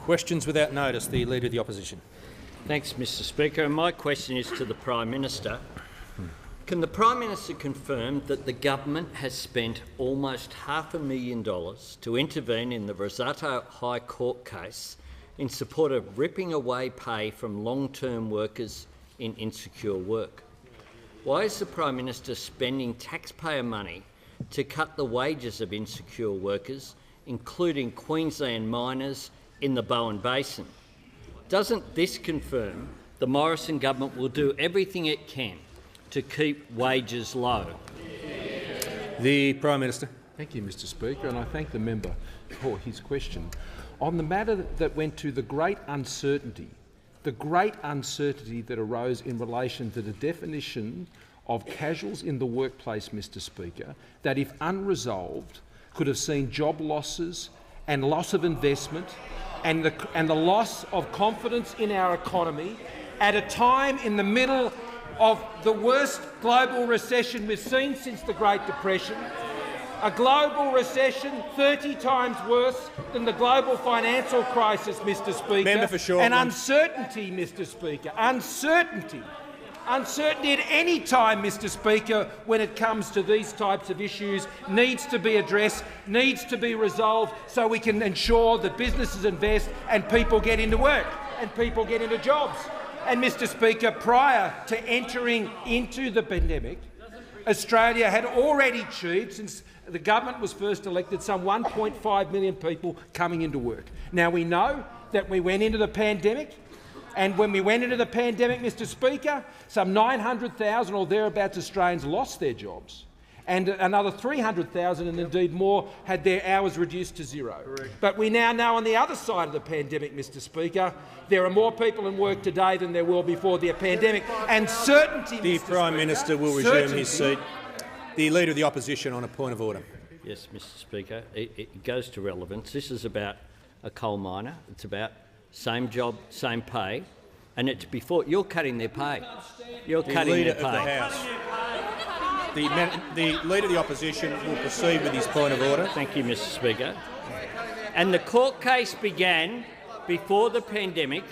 Questions without notice. The Leader of the Opposition. Thanks, Mr Speaker. And my question is to the Prime Minister. Can the Prime Minister confirm that the government has spent almost $500,000 to intervene in the Risotto High Court case in support of ripping away pay from long-term workers in insecure work? Why is the Prime Minister spending taxpayer money to cut the wages of insecure workers, including Queensland miners in the Bowen Basin? Doesn't this confirm the Morrison government will do everything it can to keep wages low? The Prime Minister. Thank you, Mr Speaker, and I thank the member for his question. On the matter that went to the great uncertainty that arose in relation to the definition of casuals in the workplace, Mr Speaker, that if unresolved could have seen job losses and loss of investment and the loss of confidence in our economy at a time in the middle of the worst global recession we've seen since the Great Depression, a global recession 30 times worse than the global financial crisis, Mr Speaker. Member for Shortland. And uncertainty, Mr Speaker, uncertainty at any time, Mr Speaker, when it comes to these types of issues needs to be addressed, needs to be resolved so we can ensure that businesses invest and people get into work and people get into jobs. And, Mr Speaker, prior to entering into the pandemic, Australia had already achieved, since the government was first elected, some 1.5 million people coming into work. Now, we know that we went into the pandemic, and when we went into the pandemic, Mr Speaker, some 900,000 or thereabouts Australians lost their jobs, and another 300,000 and indeed more had their hours reduced to zero. Correct. But we now know on the other side of the pandemic, Mr Speaker, there are more people in work today than there were before the pandemic, and certainty, The Mr. Prime Speaker, Minister will resume his seat. The Leader of the Opposition on a point of order. Yes, Mr Speaker. It goes to relevance. This is about a coal miner. It's about same job, same pay, and it's before you're cutting their pay. You're cutting their pay. The Leader of the House. The Leader of the Opposition will proceed with his point of order. Thank you, Mr Speaker. And the court case began before the pandemic,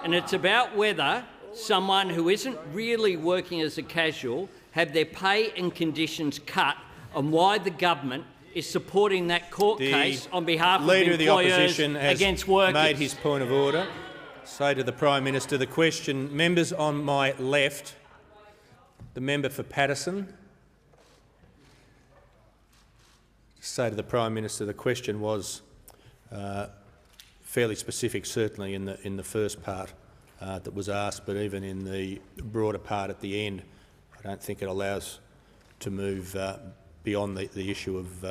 and it's about whether someone who isn't really working as a casual have their pay and conditions cut, and why the government is supporting that court case on behalf of Leader of the employers Opposition has against workers. made his point of order. Say to the Prime Minister the question. Members on my left, the member for Patterson. Say to the Prime Minister the question was fairly specific, certainly in the first part that was asked, but even in the broader part at the end, I don't think it allows to move beyond the issue of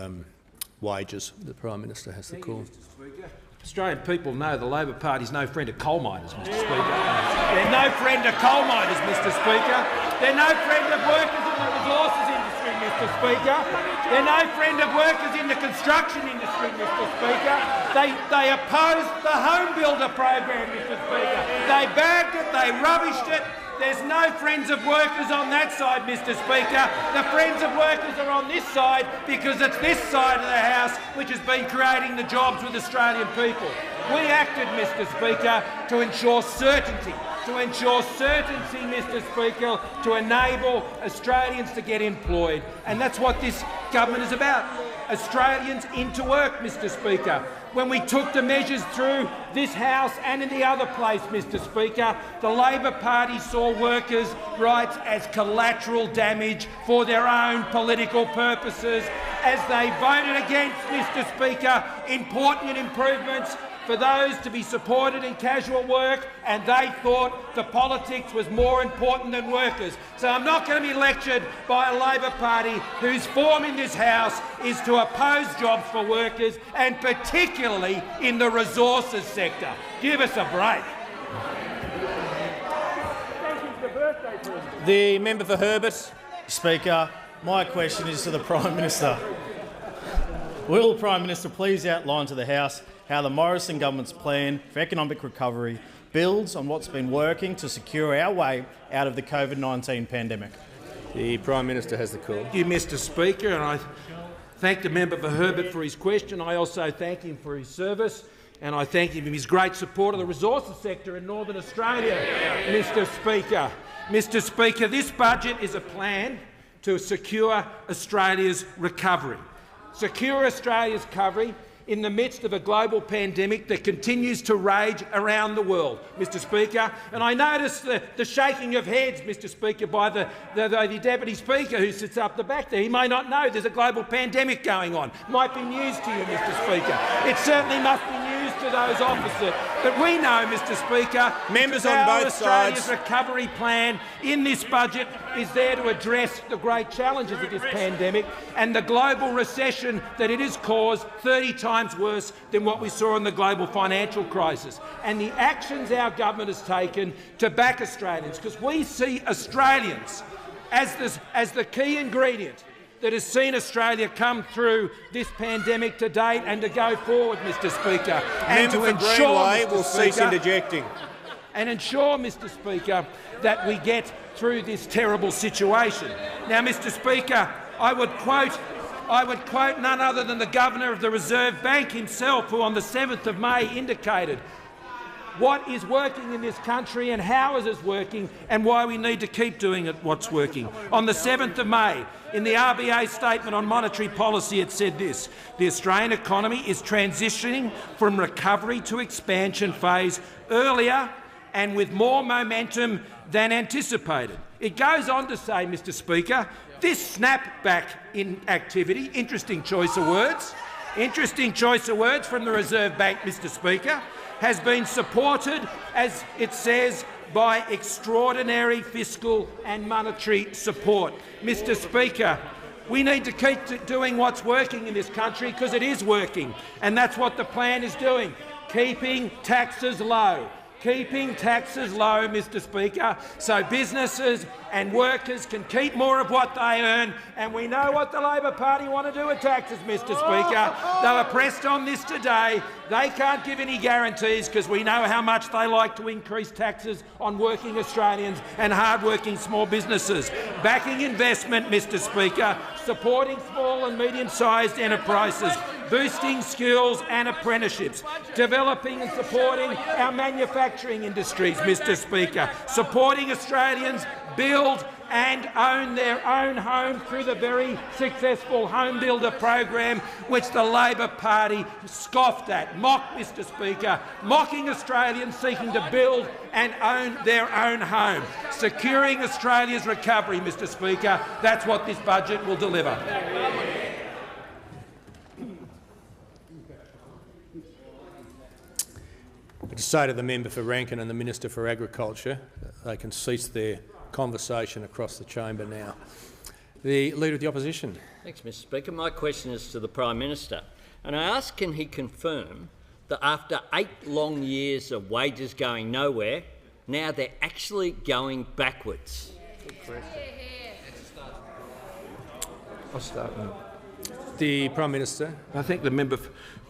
wages. The Prime Minister has the call. Australian people know the Labor Party's no friend of coal miners, Mr Speaker. They're no friend of coal miners, Mr Speaker. They're no friend of workers in the resources industry, Mr Speaker. They're no friend of workers in the construction industry, Mr Speaker. They opposed the home builder program, Mr Speaker. They bagged it, they rubbished it. There's no friends of workers on that side, Mr Speaker. The friends of workers are on this side because it's this side of the House which has been creating the jobs with Australian people. We acted, Mr Speaker, to ensure certainty, Mr Speaker, to enable Australians to get employed. And that's what this government is about. Australians into work, Mr Speaker. When we took the measures through this House and in the other place, Mr Speaker, the Labor Party saw workers' rights as collateral damage for their own political purposes as they voted against, Mr Speaker, important improvements for those to be supported in casual work, and they thought the politics was more important than workers. So I'm not going to be lectured by a Labor Party whose form in this House is to oppose jobs for workers, and particularly in the resources sector. Give us a break. The member for Herbert. Speaker, my question is to the Prime Minister. Will the Prime Minister please outline to the House how the Morrison government's plan for economic recovery builds on what's been working to secure our way out of the COVID-19 pandemic? The Prime Minister has the call. Thank you, Mr Speaker, and I thank the member for Herbert for his question. I also thank him for his service and I thank him for his great support of the resources sector in Northern Australia, Mr Speaker. Mr Speaker, this budget is a plan to secure Australia's recovery. Secure Australia's recovery in the midst of a global pandemic that continues to rage around the world, Mr Speaker. And I notice the shaking of heads, Mr Speaker, by the Deputy Speaker who sits up the back there. He may not know there's a global pandemic going on. Might be news to you, Mr Speaker. It certainly must be news to those opposite. But we know, Mr Speaker, members on both Australia's sides. recovery plan in this budget is there to address the great challenges of this pandemic and the global recession that it has caused 30 times worse than what we saw in the global financial crisis. And the actions our government has taken to back Australians, because we see Australians as the key ingredient that has seen Australia come through this pandemic to date and to go forward, Mr Speaker. And to ensure, Greenway will cease interjecting. And ensure, Mr Speaker, that we get through this terrible situation. Now, Mr Speaker, I would quote none other than the Governor of the Reserve Bank himself, who on the 7th of May indicated what is working in this country and how it is working and why we need to keep doing it, what's working. On the 7th of May, in the RBA statement on monetary policy, it said this: the Australian economy is transitioning from recovery to expansion phase earlier and with more momentum than anticipated. It goes on to say, Mr Speaker, this snapback in activity, interesting choice of words from the Reserve Bank, Mr Speaker, has been supported, as it says, by extraordinary fiscal and monetary support. Mr Speaker, we need to keep doing what's working in this country because it is working, and that's what the plan is doing, keeping taxes low. Keeping taxes low, Mr Speaker, so businesses and workers can keep more of what they earn. And we know what the Labor Party want to do with taxes, Mr Speaker. They were pressed on this today. They can't give any guarantees because we know how much they like to increase taxes on working Australians and hard-working small businesses. Backing investment, Mr Speaker, supporting small and medium-sized enterprises, boosting skills and apprenticeships, developing and supporting our manufacturing industries, Mr Speaker, supporting Australians build and own their own home through the very successful Home Builder program, which the Labor Party scoffed at, mocked, Mr Speaker, mocking Australians seeking to build and own their own home. Securing Australia's recovery, Mr Speaker, that's what this budget will deliver. To say to the member for Rankin and the Minister for Agriculture, they can cease their conversation across the chamber now. The Leader of the Opposition. Thanks, Mr Speaker. My question is to the Prime Minister, and I ask, can he confirm that after 8 long years of wages going nowhere, now they're actually going backwards? I'll start now. The Prime Minister. I thank the member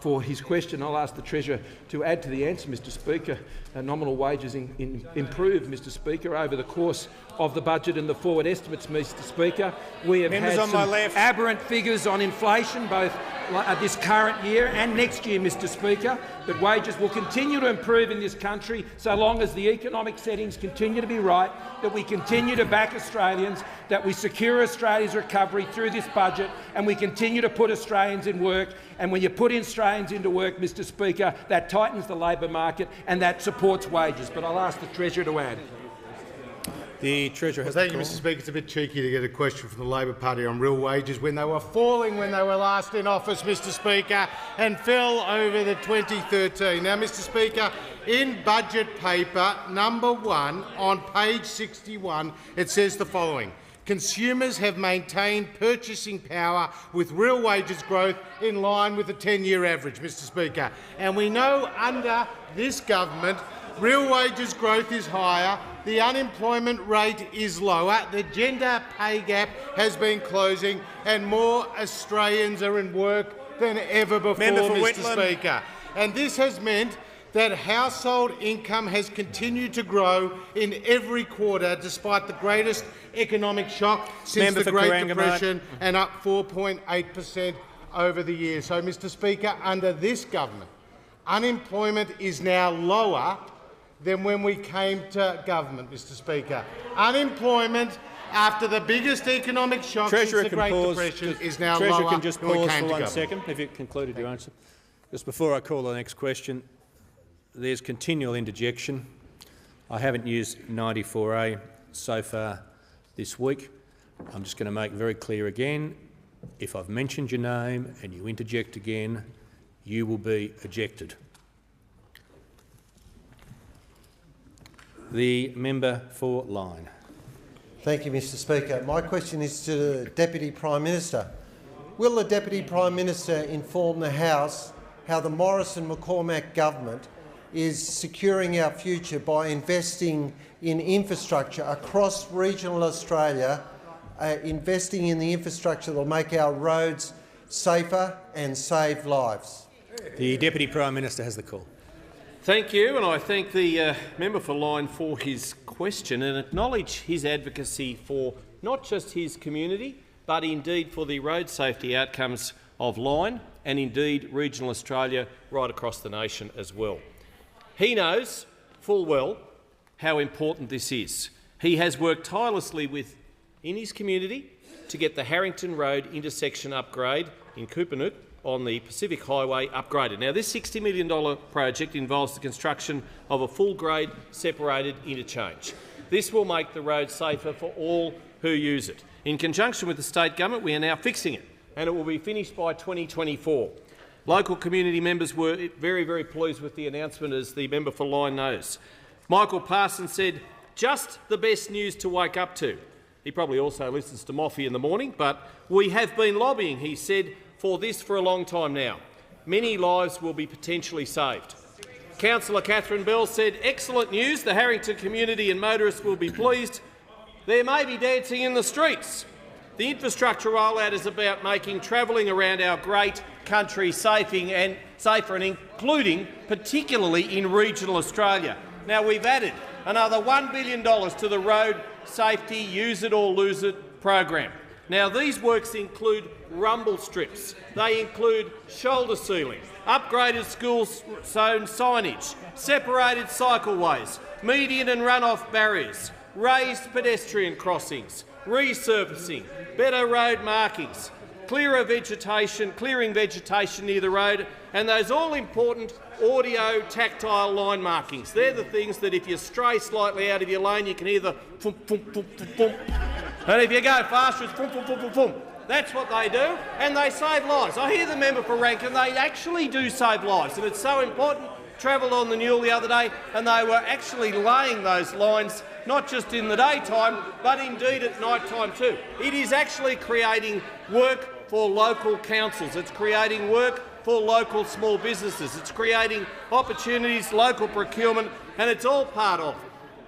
for his question. I'll ask the Treasurer to add to the answer, Mr Speaker. Nominal wages improved, Mr Speaker, over the course of the budget and the forward estimates, Mr Speaker. We have Members had on my some left. aberrant figures on inflation, both this current year and next year, Mr Speaker, but wages will continue to improve in this country so long as the economic settings continue to be right, that we continue to back Australians, that we secure Australia's recovery through this budget, and we continue to put Australians in work. And when you put Australians into work, Mr Speaker, that tightens the labour market and that supports wages. But I'll ask the Treasurer to add. The Treasurer has Thank the you, call. Mr Speaker. It's a bit cheeky to get a question from the Labor Party on real wages when they were falling when they were last in office, Mr Speaker, and fell over the 2013. Now, Mr Speaker, in budget paper number 1 on page 61, it says the following: consumers have maintained purchasing power with real wages growth in line with the 10-year average, Mr Speaker. And we know under this government, real wages growth is higher, the unemployment rate is lower, the gender pay gap has been closing, and more Australians are in work than ever before, Mr Speaker. And this has meant that household income has continued to grow in every quarter despite the greatest economic shock since the Great Depression, and up 4.8% over the year. So, Mr Speaker, under this government, Unemployment is now lower than when we came to government, Mr Speaker. Unemployment, after the biggest economic shock since the Great Depression, is now lower Treasurer can just than when we pause came for to 1 government. second, if you concluded your answer. Just before I call the next question, there's continual interjection. I haven't used 94A so far this week. I'm just going to make very clear again, if I've mentioned your name and you interject again, you will be ejected. The member for Lyne. Thank you, Mr Speaker. My question is to the Deputy Prime Minister. Will the Deputy Prime Minister inform the House how the Morrison-McCormack government is securing our future by investing in infrastructure across regional Australia, investing in the infrastructure that will make our roads safer and save lives? The Deputy Prime Minister has the call. Thank you, and I thank the member for Lyne for his question and acknowledge his advocacy for not just his community, but indeed for the road safety outcomes of Lyne and indeed regional Australia right across the nation as well. He knows full well how important this is. He has worked tirelessly in his community to get the Harrington Road intersection upgrade in Coopernook on the Pacific Highway upgraded. Now, this $60 million project involves the construction of a full-grade separated interchange. This will make the road safer for all who use it. In conjunction with the state government, we are now fixing it, and it will be finished by 2024. Local community members were very, very pleased with the announcement, as the member for Lyne knows. Michael Parsons said, "Just the best news to wake up to." He probably also listens to Moffee in the morning, but we have been lobbying, he said, for this for a long time now. Many lives will be potentially saved. Councillor Catherine Bell said, "Excellent news. The Harrington community and motorists will be pleased. There may be dancing in the streets." The infrastructure rollout is about making travelling around our great country safer and including particularly in regional Australia. Now, we've added another $1 billion to the Road Safety Use It or Lose It program. Now, these works include rumble strips, they include shoulder sealing, upgraded school zone signage, separated cycleways, median and run-off barriers, raised pedestrian crossings, resurfacing, better road markings, clearing vegetation near the road, and those all-important audio tactile line markings. They're the things that if you stray slightly out of your lane, you can hear the thump, thump, thump, thump, thump. And if you go faster, it's thump, thump, thump, thump, thump. That's what they do, and they save lives. I hear the member for Rankin, they actually do save lives, and it's so important. Travelled on the Newell the other day, and they were actually laying those lines not just in the daytime, but indeed at night time too. It is actually creating work for local councils. It's creating work for local small businesses. It's creating opportunities, local procurement, and it's all part of,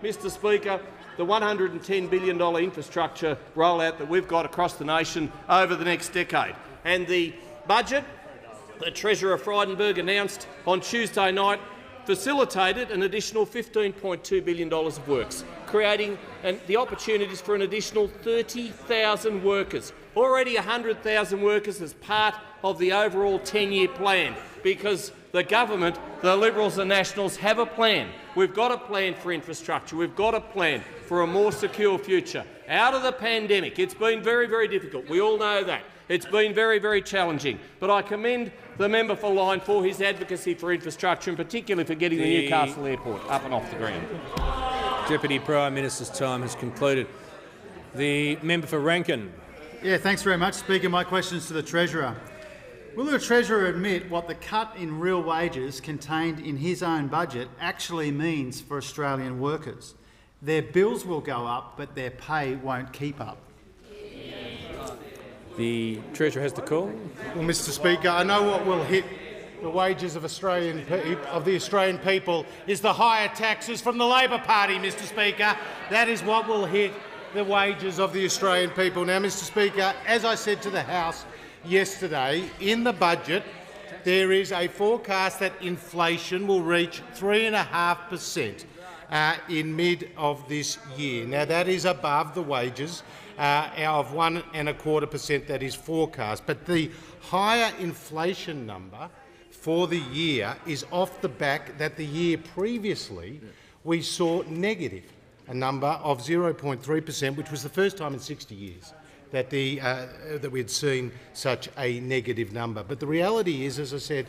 Mr Speaker, the $110 billion infrastructure rollout that we've got across the nation over the next decade. And the budget that Treasurer Frydenberg announced on Tuesday night facilitated an additional $15.2 billion of works, creating the opportunities for an additional 30,000 workers, already 100,000 workers as part of the overall 10-year plan, because the government, the Liberals and Nationals, have a plan. We've got a plan for infrastructure. We've got a plan for a more secure future. Out of the pandemic, it's been very, very difficult. We all know that. It's been very, very challenging. But I commend the member for Lyne for his advocacy for infrastructure, and particularly for getting the Newcastle Airport up and off the ground. Deputy Prime Minister's time has concluded. The member for Rankin. Yeah, thanks very much, Speaker. My question is to the Treasurer. Will the Treasurer admit what the cut in real wages contained in his own budget actually means for Australian workers? Their bills will go up, but their pay won't keep up. The Treasurer has the call. Well, Mr Speaker, I know what will hit the wages of the Australian people is the higher taxes from the Labor Party, Mr Speaker. That is what will hit the wages of the Australian people. Now, Mr Speaker, as I said to the House yesterday, in the budget there is a forecast that inflation will reach 3.5% in mid of this year. Now, that is above the wages of 1.25% that is forecast. But the higher inflation number for the year is off the back that the year previously we saw negative, a number of 0.3%, which was the first time in 60 years that we had seen such a negative number. But the reality is, as I said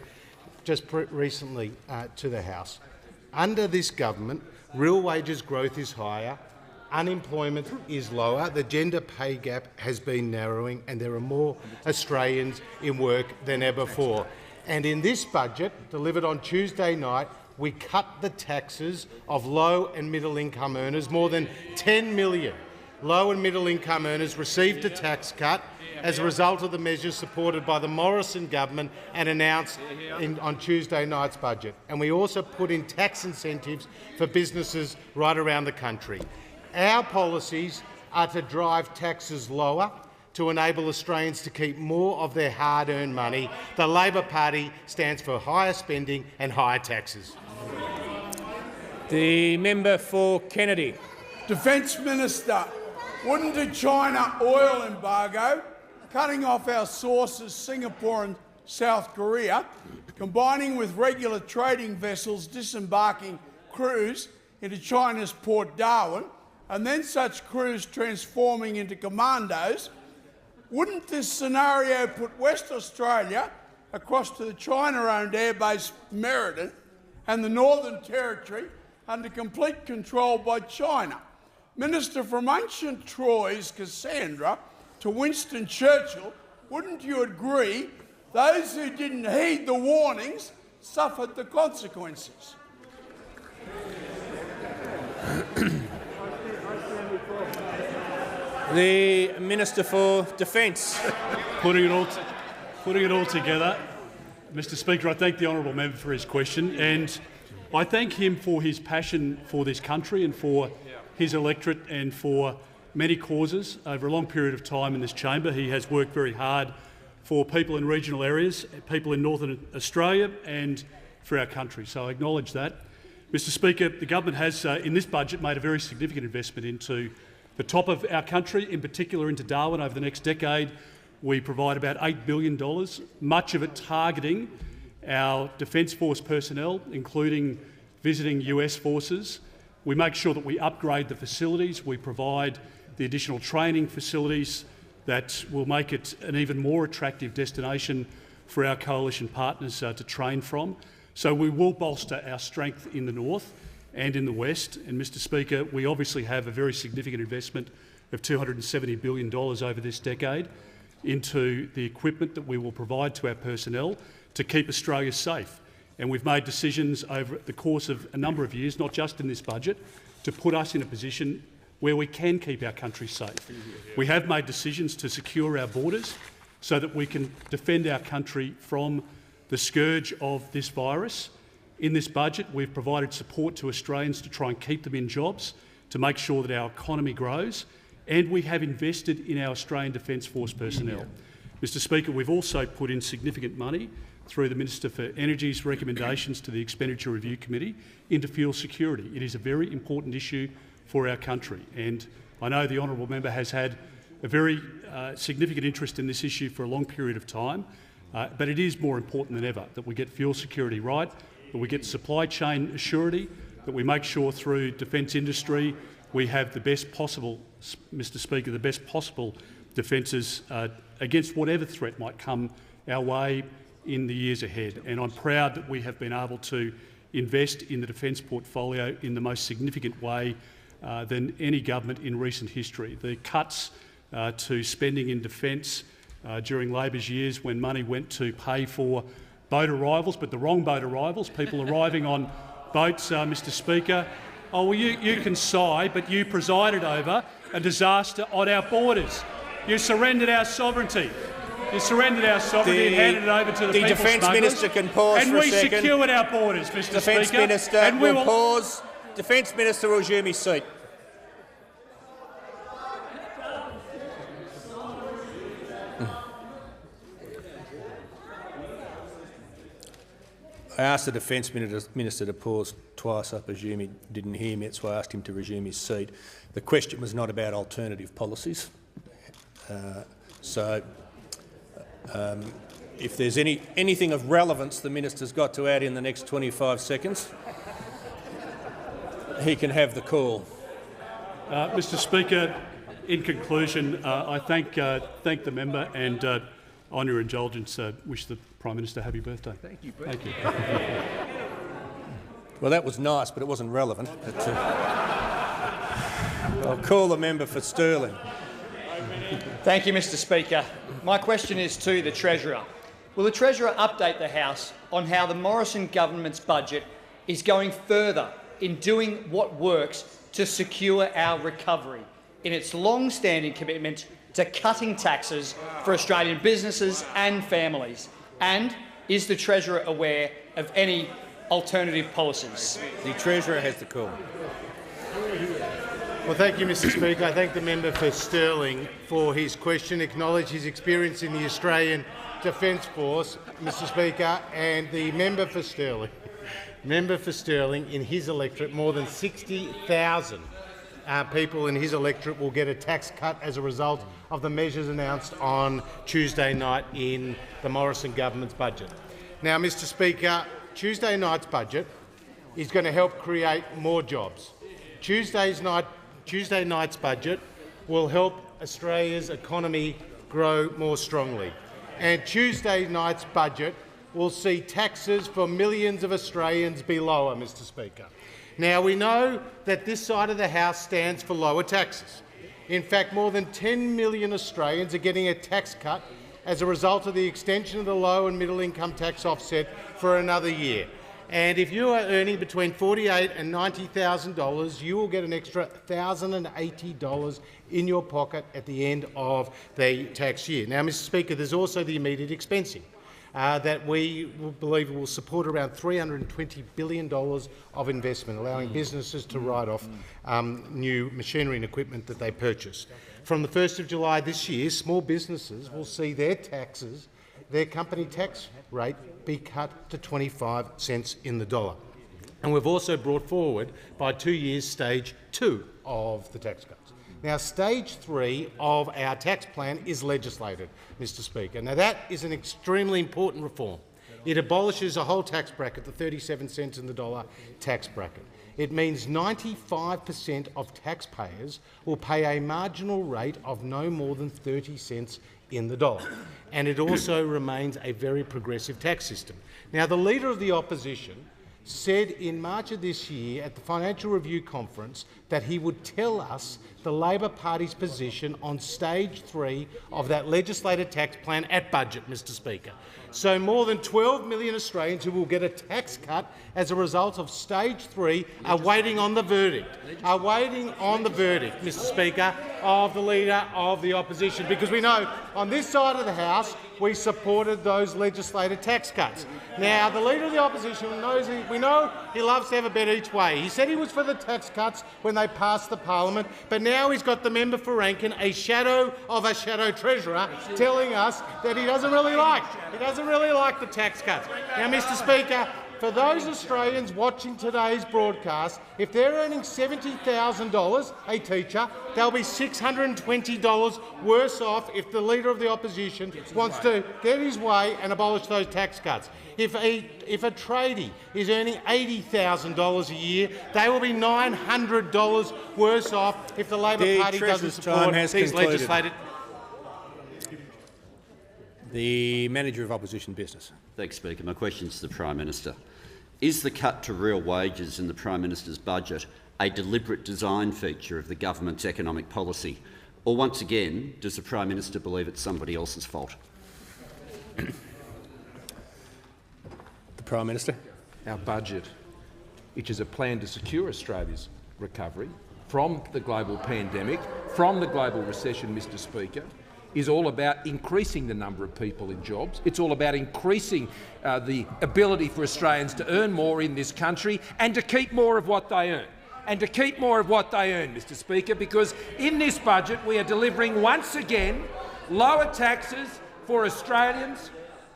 just recently to the House, under this government, real wages growth is higher, unemployment is lower, the gender pay gap has been narrowing, and there are more Australians in work than ever before. And in this budget, delivered on Tuesday night, we cut the taxes of low and middle income earners. More than 10 million low and middle income earners received a tax cut as a result of the measures supported by the Morrison government and announced on Tuesday night's budget. And we also put in tax incentives for businesses right around the country. Our policies are to drive taxes lower, to enable Australians to keep more of their hard-earned money. The Labor Party stands for higher spending and higher taxes. The member for Kennedy. Defence Minister, wouldn't a China oil embargo, cutting off our sources Singapore and South Korea, combining with regular trading vessels disembarking crews into China's Port Darwin, and then such crews transforming into commandos, wouldn't this scenario put West Australia across to the China-owned airbase Meriden and the Northern Territory under complete control by China? Minister, from ancient Troy's Cassandra to Winston Churchill, wouldn't you agree those who didn't heed the warnings suffered the consequences? The Minister for Defence. Putting it all together, Mr. Speaker, I thank the honourable member for his question, and I thank him for his passion for this country and for his electorate and for many causes over a long period of time in this chamber. He has worked very hard for people in regional areas, people in Northern Australia and for our country, so I acknowledge that. Mr. Speaker, the government has, in this budget, made a very significant investment into the top of our country, in particular into Darwin. Over the next decade, we provide about $8 billion, much of it targeting our Defence Force personnel, including visiting US forces. We make sure that we upgrade the facilities. We provide the additional training facilities that will make it an even more attractive destination for our coalition partners to train from. So we will bolster our strength in the north and in the west. And, Mr. Speaker, we obviously have a very significant investment of $270 billion over this decade into the equipment that we will provide to our personnel to keep Australia safe. And we've made decisions over the course of a number of years, not just in this budget, to put us in a position where we can keep our country safe. We have made decisions to secure our borders so that we can defend our country from the scourge of this virus. In this budget, we've provided support to Australians to try and keep them in jobs, to make sure that our economy grows, and we have invested in our Australian Defence Force personnel. Mr. Speaker, we've also put in significant money through the Minister for Energy's recommendations to the Expenditure Review Committee into fuel security. It is a very important issue for our country, and I know the honourable member has had a very significant interest in this issue for a long period of time, but it is more important than ever that we get fuel security right, that we get supply chain surety, that we make sure through defence industry we have the best possible, Mr. Speaker, the best possible defences against whatever threat might come our way in the years ahead. And I'm proud that we have been able to invest in the defence portfolio in the most significant way than any government in recent history. The cuts to spending in defence during Labor's years, when money went to pay for boat arrivals, but the wrong boat arrivals, people arriving on boats, Mr. Speaker. Oh, well, you can sigh, but you presided over a disaster on our borders. You surrendered our sovereignty. You surrendered our sovereignty and handed it over to the people Defence Minister can pause and for a second. And we secured our borders, Mr. Defence Speaker. Minister and we will pause. Defence Minister will resume his seat. I asked the Defence Minister to pause twice. I presume he didn't hear me, so I asked him to resume his seat. The question was not about alternative policies. If there's anything of relevance the minister's got to add in the next 25 seconds, he can have the call. Mr Speaker, in conclusion, I thank the member and, on your indulgence, wish the Prime Minister happy birthday. Thank you. Thank you. Well, that was nice, but it wasn't relevant. I'll call the member for Stirling. Thank you, Mr Speaker. My question is to the Treasurer. Will the Treasurer update the House on how the Morrison government's budget is going further in doing what works to secure our recovery in its long-standing commitment to cutting taxes for Australian businesses and families? And is the Treasurer aware of any alternative policies? The Treasurer has the call. Well, thank you, Mr Speaker. I thank the member for Stirling for his question, acknowledge his experience in the Australian Defence Force, Mr Speaker, and the member for Stirling. In his electorate, more than 60,000 people in his electorate will get a tax cut as a result of the measures announced on Tuesday night in the Morrison government's budget. Now, Mr Speaker, Tuesday night's budget is going to help create more jobs. Tuesday night's budget will help Australia's economy grow more strongly. And Tuesday night's budget will see taxes for millions of Australians be lower, Mr Speaker. Now, we know that this side of the House stands for lower taxes. In fact, more than 10 million Australians are getting a tax cut as a result of the extension of the low and middle income tax offset for another year. And if you are earning between $48,000 and $90,000, you will get an extra $1,080 in your pocket at the end of the tax year. Now, Mr Speaker, there's also the immediate expensing that we believe will support around $320 billion of investment, allowing businesses to write off new machinery and equipment that they purchase. From the 1st of July this year, small businesses will see their company tax rate be cut to 25 cents in the dollar. And we've also brought forward by 2 years stage 2 of the tax cuts. Now, stage 3 of our tax plan is legislated, Mr Speaker. Now, that is an extremely important reform. It abolishes a whole tax bracket, the 37 cents in the dollar tax bracket. It means 95% of taxpayers will pay a marginal rate of no more than 30 cents in the dollar. And it also remains a very progressive tax system. Now, the Leader of the Opposition said in March of this year at the Financial Review Conference that he would tell us the Labor Party's position on stage 3 of that legislated tax plan at budget, Mr Speaker. So more than 12 million Australians who will get a tax cut as a result of stage 3 are waiting on the verdict, Mr Speaker, of the Leader of the Opposition, because we know on this side of the House we supported those legislated tax cuts. Now, the Leader of the Opposition we know he loves to have a bet each way. He said he was for the tax cuts when they passed the parliament, but now he's got the member for Rankin, a shadow of a shadow Treasurer, telling us that he doesn't really like the tax cuts. Now, Mr Speaker, for those Australians watching today's broadcast, if they're earning $70,000, a teacher, they'll be $620 worse off if the Leader of the Opposition wants to get his way and abolish those tax cuts. If a tradie is earning $80,000 a year, they will be $900 worse off if the Labor Party doesn't support these legislated. The Manager of Opposition Business. Thanks, Speaker. My question is to the Prime Minister. Is the cut to real wages in the Prime Minister's budget a deliberate design feature of the government's economic policy? Or, once again, does the Prime Minister believe it's somebody else's fault? The Prime Minister. Our budget, which is a plan to secure Australia's recovery from the global pandemic, from the global recession, Mr Speaker, is all about increasing the number of people in jobs. It's all about increasing the ability for Australians to earn more in this country and to keep more of what they earn. Mr Speaker, because in this budget we are delivering once again lower taxes for Australians,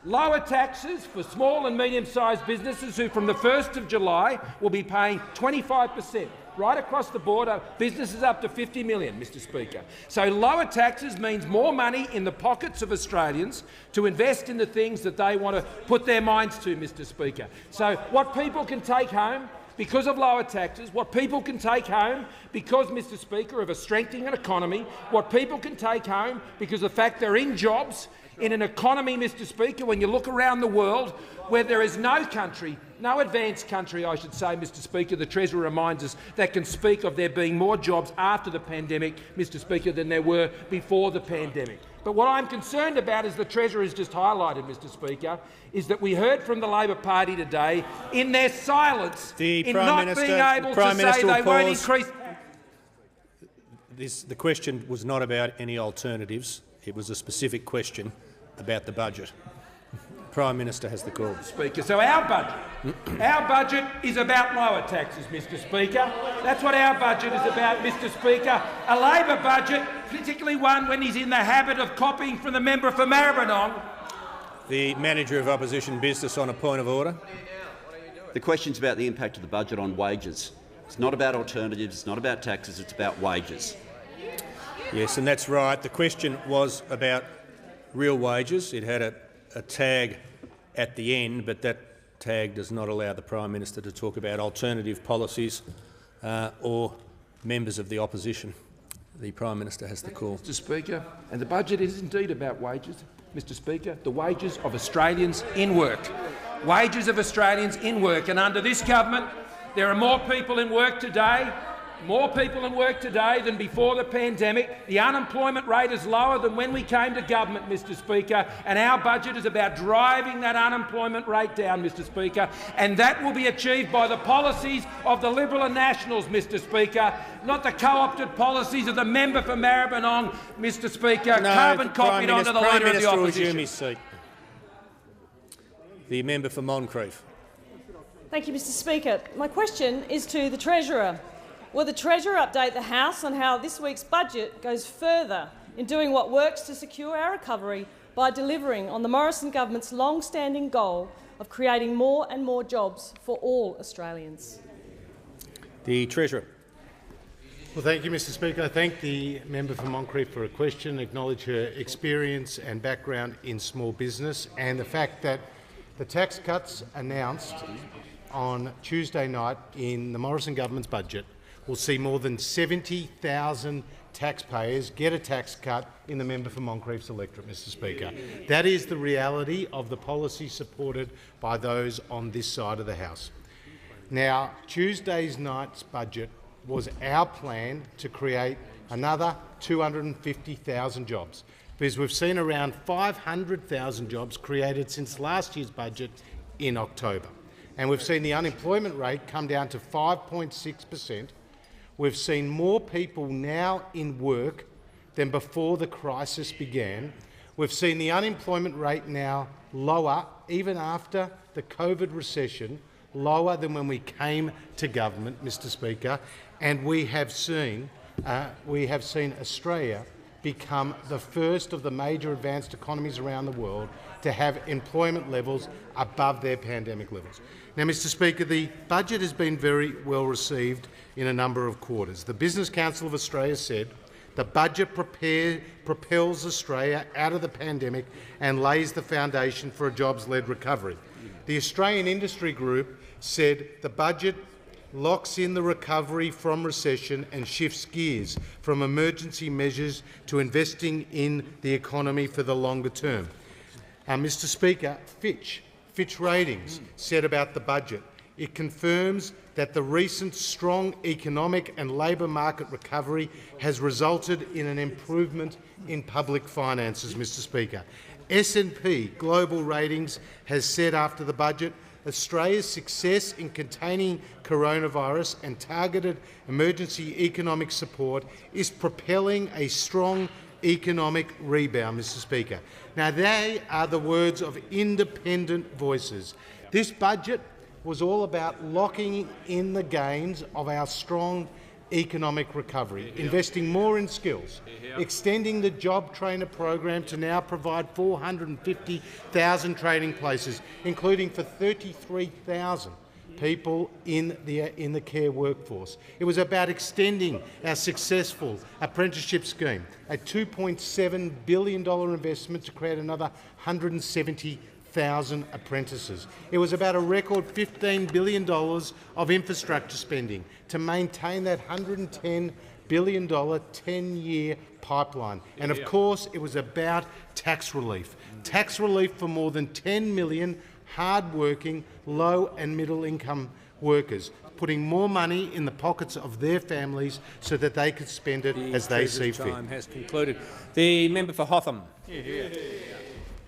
lower taxes for small and medium-sized businesses who from the 1st of July will be paying 25%. Right across the board, businesses up to 50 million, Mr Speaker. So lower taxes means more money in the pockets of Australians to invest in the things that they want to put their minds to, Mr Speaker. So what people can take home because of lower taxes, what people can take home because, Mr Speaker, of a strengthening economy, what people can take home because of the fact they're in jobs, in an economy, Mr Speaker, when you look around the world where there is no country, no advanced country, I should say, Mr Speaker, the Treasurer reminds us, that can speak of there being more jobs after the pandemic, Mr Speaker, than there were before the pandemic. But what I'm concerned about, as the Treasurer has just highlighted, Mr Speaker, is that we heard from the Labor Party today in their silence in not being able to say they won't increase. The question was not about any alternatives. It was a specific question about the budget. The Prime Minister has the call. Speaker, so our budget is about lower taxes, Mr Speaker. That's what our budget is about, Mr Speaker. A Labor budget, particularly one when he's in the habit of copying from the member for Maribyrnong. The Manager of Opposition Business on a point of order. The question's about the impact of the budget on wages. It's not about alternatives, it's not about taxes, it's about wages. Yes, and that's right. The question was about real wages. It had a tag at the end, but that tag does not allow the Prime Minister to talk about alternative policies or members of the opposition. The Prime Minister has the call. Mr Speaker, and the budget is indeed about wages, Mr Speaker, the wages of Australians in work. Wages of Australians in work. And under this government, there are more people in work today than before the pandemic. The unemployment rate is lower than when we came to government, Mr Speaker, and our budget is about driving that unemployment rate down, Mr Speaker, and that will be achieved by the policies of the Liberal and Nationals, Mr Speaker, not the co-opted policies of the member for Maribyrnong, Mr Speaker, carbon copied onto the Leader of the Opposition. His seat. The member for Moncrieff. Thank you, Mr Speaker. My question is to the Treasurer. Will the Treasurer update the House on how this week's budget goes further in doing what works to secure our recovery by delivering on the Morrison government's long-standing goal of creating more and more jobs for all Australians? The Treasurer. Well, thank you, Mr Speaker. I thank the member for Moncrieff for a question, acknowledge her experience and background in small business and the fact that the tax cuts announced on Tuesday night in the Morrison government's budget will see more than 70,000 taxpayers get a tax cut in the member for Moncrieff's electorate, Mr Speaker. That is the reality of the policy supported by those on this side of the House. Now, Tuesday's night's budget was our plan to create another 250,000 jobs, because we've seen around 500,000 jobs created since last year's budget in October. And we've seen the unemployment rate come down to 5.6%. We've seen more people now in work than before the crisis began. We've seen the unemployment rate now lower, even after the COVID recession, lower than when we came to government, Mr Speaker. And we have seen Australia become the first of the major advanced economies around the world to have employment levels above their pandemic levels. Now, Mr Speaker, the budget has been very well received in a number of quarters. The Business Council of Australia said the budget propels Australia out of the pandemic and lays the foundation for a jobs-led recovery. The Australian Industry Group said the budget locks in the recovery from recession and shifts gears from emergency measures to investing in the economy for the longer term. Mr Speaker, Fitch Ratings said about the budget, it confirms that the recent strong economic and labour market recovery has resulted in an improvement in public finances, Mr Speaker. S&P Global Ratings has said after the budget, Australia's success in containing coronavirus and targeted emergency economic support is propelling a strong economic rebound, Mr Speaker. Now, they are the words of independent voices. This budget was all about locking in the gains of our strong economic recovery, investing more in skills, extending the job trainer program to now provide 450,000 training places, including for 33,000 people in the care workforce. It was about extending our successful apprenticeship scheme, a $2.7 billion investment to create another 170,000 apprentices. It was about a record $15 billion of infrastructure spending to maintain that $110 billion 10-year pipeline. And of course, it was about tax relief for more than 10 million hard-working, low and middle-income workers, putting more money in the pockets of their families so that they could spend it as they see fit. Time has concluded. The member for Hotham.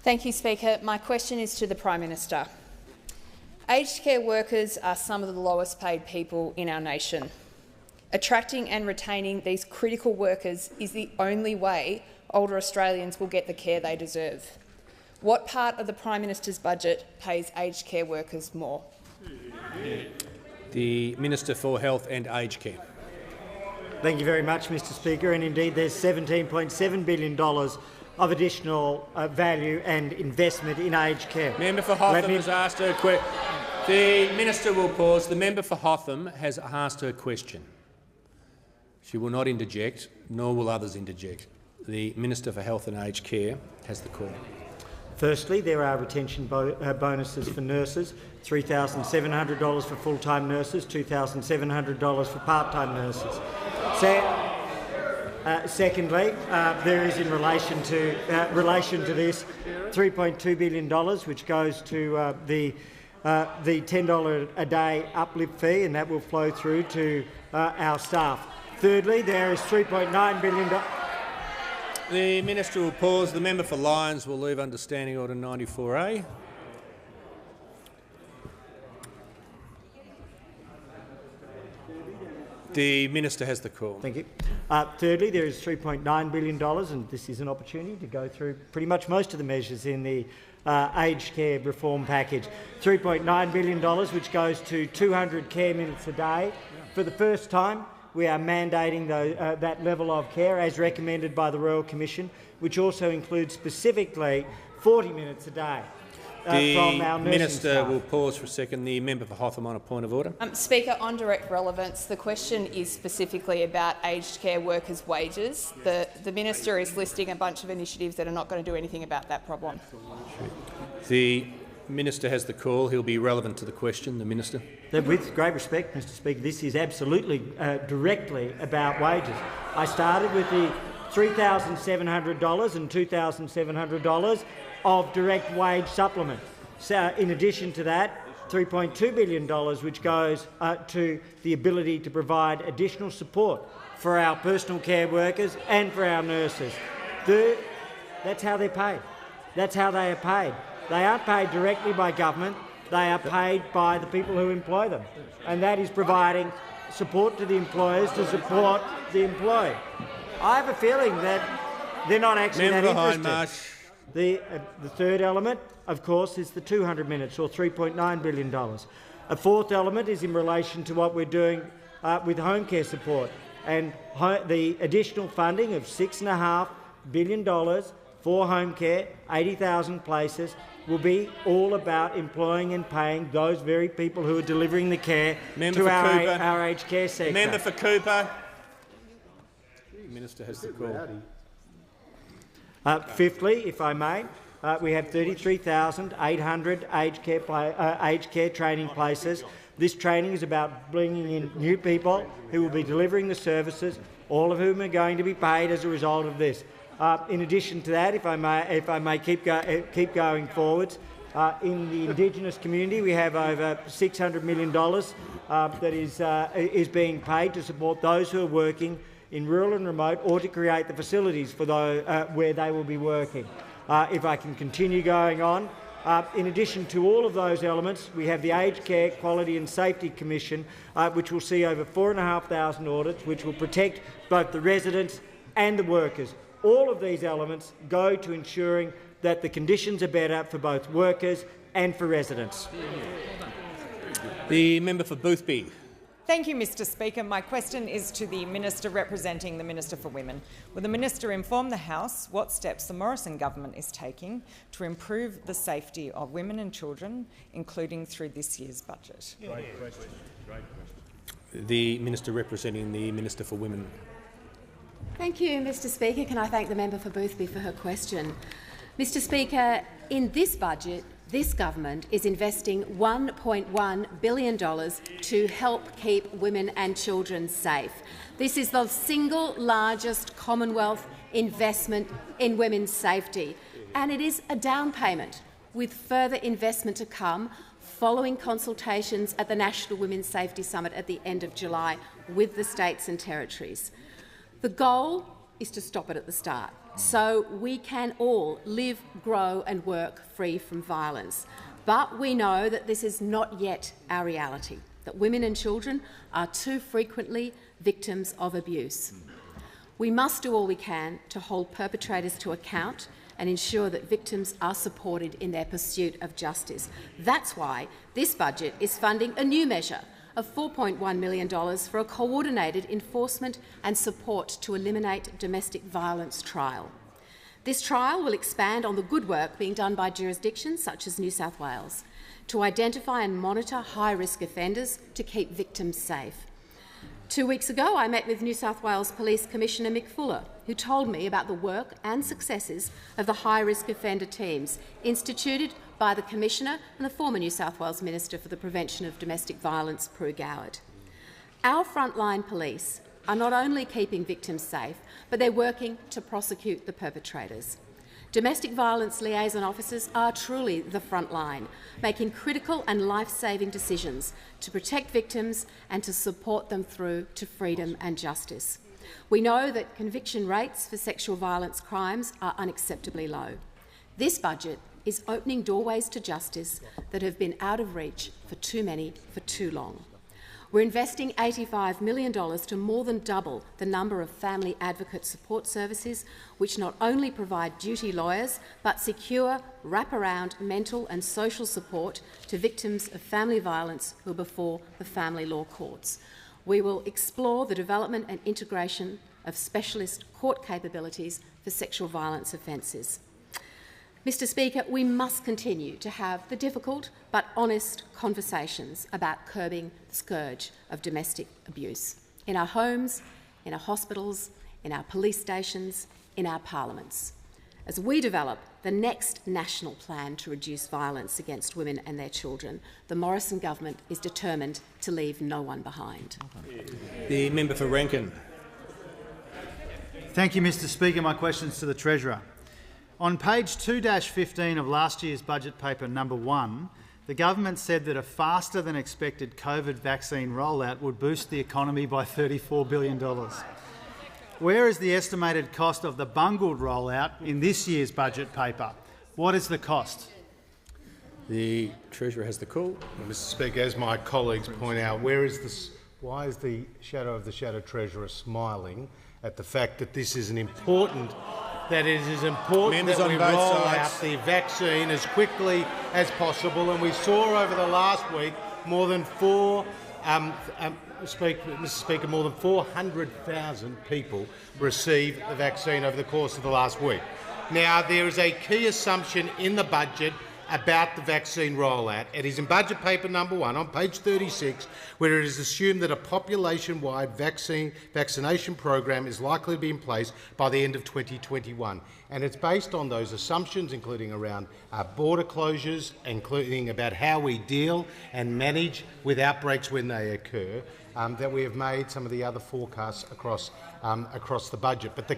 Thank you, Speaker. My question is to the Prime Minister. Aged care workers are some of the lowest paid people in our nation. Attracting and retaining these critical workers is the only way older Australians will get the care they deserve. What part of the Prime Minister's budget pays aged care workers more? The Minister for Health and Aged Care. Thank you very much, Mr Speaker. And indeed, there's $17.7 billion of additional value and investment in aged care. Member for Hotham has asked her question. The Minister will pause. The member for Hotham has asked her question. She will not interject, nor will others interject. The Minister for Health and Aged Care has the call. Firstly, there are retention bonuses for nurses, $3,700 for full-time nurses, $2,700 for part-time nurses. Secondly, there is in relation to this $3.2 billion, which goes to the $10 a day uplift fee, and that will flow through to our staff. Thirdly, there is $3.9 billion. The Minister will pause. The member for Lyons will leave under Standing Order 94A. The Minister has the call. Thank you. Thirdly, there is $3.9 billion, and this is an opportunity to go through pretty much most of the measures in the aged care reform package. $3.9 billion, which goes to 200 care minutes a day. For the first time, we are mandating that level of care as recommended by the Royal Commission, which also includes specifically 40 minutes a day from our nursing Minister staff. will pause for a second. The member for Hotham on a point of order. Speaker, on direct relevance, the question is specifically about aged care workers' wages. The Minister is listing a bunch of initiatives that are not going to do anything about that problem. The Minister has the call. He'll be relevant to the question. The Minister. With great respect, Mr Speaker, this is absolutely directly about wages. I started with the $3,700 and $2,700 of direct wage supplement. So, in addition to that, $3.2 billion, which goes to the ability to provide additional support for our personal care workers and for our nurses. That's how they're paid. That's how they are paid. They aren't paid directly by government. They are paid by the people who employ them, and that is providing support to the employers to support the employee. I have a feeling that they're not actually that interested. The third element, of course, is the 200 minutes, or $3.9 billion. A fourth element is in relation to what we're doing with home care support, and the additional funding of $6.5 billion for home care, 80,000 places, will be all about employing and paying those very people who are delivering the care to our aged care sector. Member for Cooper. The Minister has the call. Fifthly, if I may, we have 33,800 aged care training places. This training is about bringing in new people who will be delivering the services, all of whom are going to be paid as a result of this. In addition to that, if I may keep going forwards, in the Indigenous community we have over $600 million that is being paid to support those who are working in rural and remote, or to create the facilities for those where they will be working. If I can continue going on, in addition to all of those elements, we have the Aged Care Quality and Safety Commission, which will see over 4,500 audits, which will protect both the residents and the workers. All of these elements go to ensuring that the conditions are better for both workers and for residents. The member for Boothby. Thank you, Mr Speaker. My question is to the Minister representing the Minister for Women. Will the Minister inform the House what steps the Morrison government is taking to improve the safety of women and children, including through this year's budget? Great question. The Minister representing the Minister for Women. Thank you, Mr Speaker. Can I thank the member for Boothby for her question? Mr Speaker, in this budget, this government is investing $1.1 billion to help keep women and children safe. This is the single largest Commonwealth investment in women's safety, and it is a down payment with further investment to come following consultations at the National Women's Safety Summit at the end of July with the states and territories. The goal is to stop it at the start, so we can all live, grow and work free from violence. But we know that this is not yet our reality, that women and children are too frequently victims of abuse. We must do all we can to hold perpetrators to account and ensure that victims are supported in their pursuit of justice. That's why this budget is funding a new measure of $4.1 million for a coordinated enforcement and support to eliminate domestic violence trial. This trial will expand on the good work being done by jurisdictions such as New South Wales to identify and monitor high-risk offenders to keep victims safe. 2 weeks ago, I met with New South Wales Police Commissioner Mick Fuller, who told me about the work and successes of the high-risk offender teams instituted by the Commissioner and the former New South Wales Minister for the Prevention of Domestic Violence, Prue Goward. Our frontline police are not only keeping victims safe, but they're working to prosecute the perpetrators. Domestic violence liaison officers are truly the front line, making critical and life-saving decisions to protect victims and to support them through to freedom and justice. We know that conviction rates for sexual violence crimes are unacceptably low. This budget is opening doorways to justice that have been out of reach for too many for too long. We're investing $85 million to more than double the number of family advocate support services, which not only provide duty lawyers but secure, wraparound mental and social support to victims of family violence who are before the family law courts. We will explore the development and integration of specialist court capabilities for sexual violence offences. Mr Speaker, we must continue to have the difficult but honest conversations about curbing the scourge of domestic abuse in our homes, in our hospitals, in our police stations, in our parliaments. As we develop the next national plan to reduce violence against women and their children, the Morrison government is determined to leave no one behind. The member for Rankin. Thank you, Mr Speaker. My question is to the Treasurer. On page 2-15 of last year's budget paper number 1, the government said that a faster than expected COVID vaccine rollout would boost the economy by $34 billion. Where is the estimated cost of the bungled rollout in this year's budget paper? What is the cost? The Treasurer has the call. Well, Mr Speaker, as my colleagues point out, why is the shadow of the Shadow Treasurer smiling at the fact that this is important that it is important that we roll out the vaccine as quickly as possible, and we saw over the last week more than Mr Speaker, more than 400,000 people received the vaccine over the course of the last week. Now, there is a key assumption in the budget about the vaccine rollout. It is in budget paper number 1 on page 36, where it is assumed that a population-wide vaccination program is likely to be in place by the end of 2021. And it's based on those assumptions, including around border closures, including about how we deal and manage with outbreaks when they occur, that we have made some of the other forecasts across the budget. But the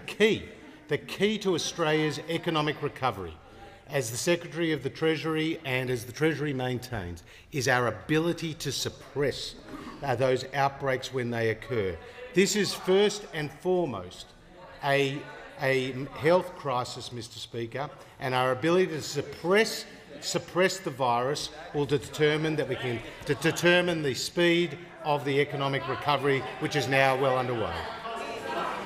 key to Australia's economic recovery, as the Secretary of the Treasury and as the Treasury maintains, is our ability to suppress those outbreaks when they occur. This is first and foremost a health crisis, Mr Speaker, and our ability to suppress the virus will determine the speed of the economic recovery, which is now well underway.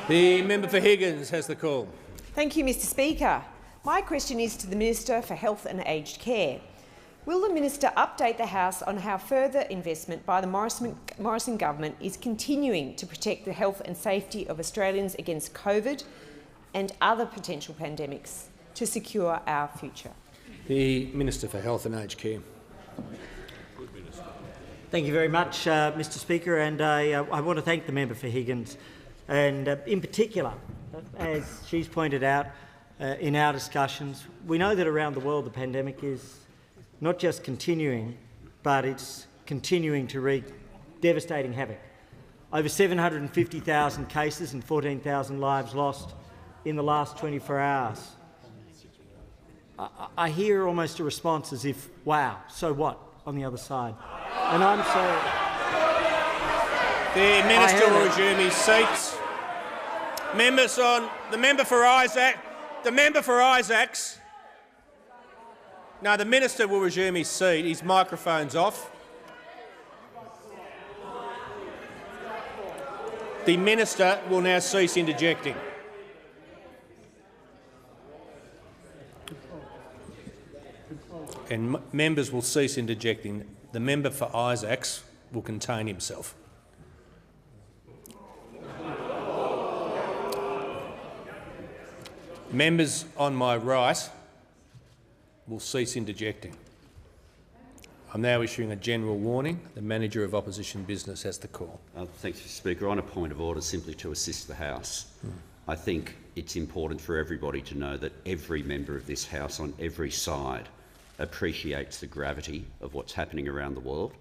The member for Higgins has the call. Thank you, Mr Speaker. My question is to the Minister for Health and Aged Care. Will the minister update the House on how further investment by the Morrison government is continuing to protect the health and safety of Australians against COVID and other potential pandemics to secure our future? The Minister for Health and Aged Care. Thank you very much, Mr Speaker, and I want to thank the member for Higgins, and in particular, as she's pointed out in our discussions, we know that around the world the pandemic is not just continuing, but it's continuing to wreak devastating havoc. Over 750,000 cases and 14,000 lives lost in the last 24 hours. I hear almost a response as if, wow, so what, on the other side. And I'm sorry. The Minister will resume his seats. Members on the member for Isaac. The member for Isaacs. No, the Minister will resume his seat. His microphone's off. The Minister will now cease interjecting. And members will cease interjecting. The member for Isaacs will contain himself. Members on my right will cease interjecting. I'm now issuing a general warning. The Manager of Opposition Business has the call. Thanks, Mr Speaker. On a point of order, simply to assist the House. I think it's important for everybody to know that every member of this House on every side appreciates the gravity of what's happening around the world,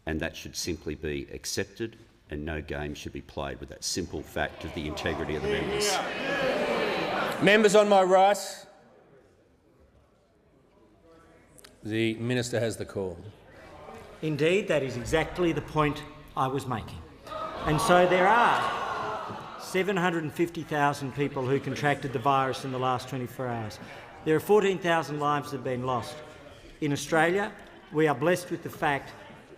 and that should simply be accepted, and no game should be played with that simple fact of the integrity of the members. Members on my right, the Minister has the call. Indeed, that is exactly the point I was making. And so there are 750,000 people who contracted the virus in the last 24 hours. There are 14,000 lives that have been lost. In Australia, we are blessed with the fact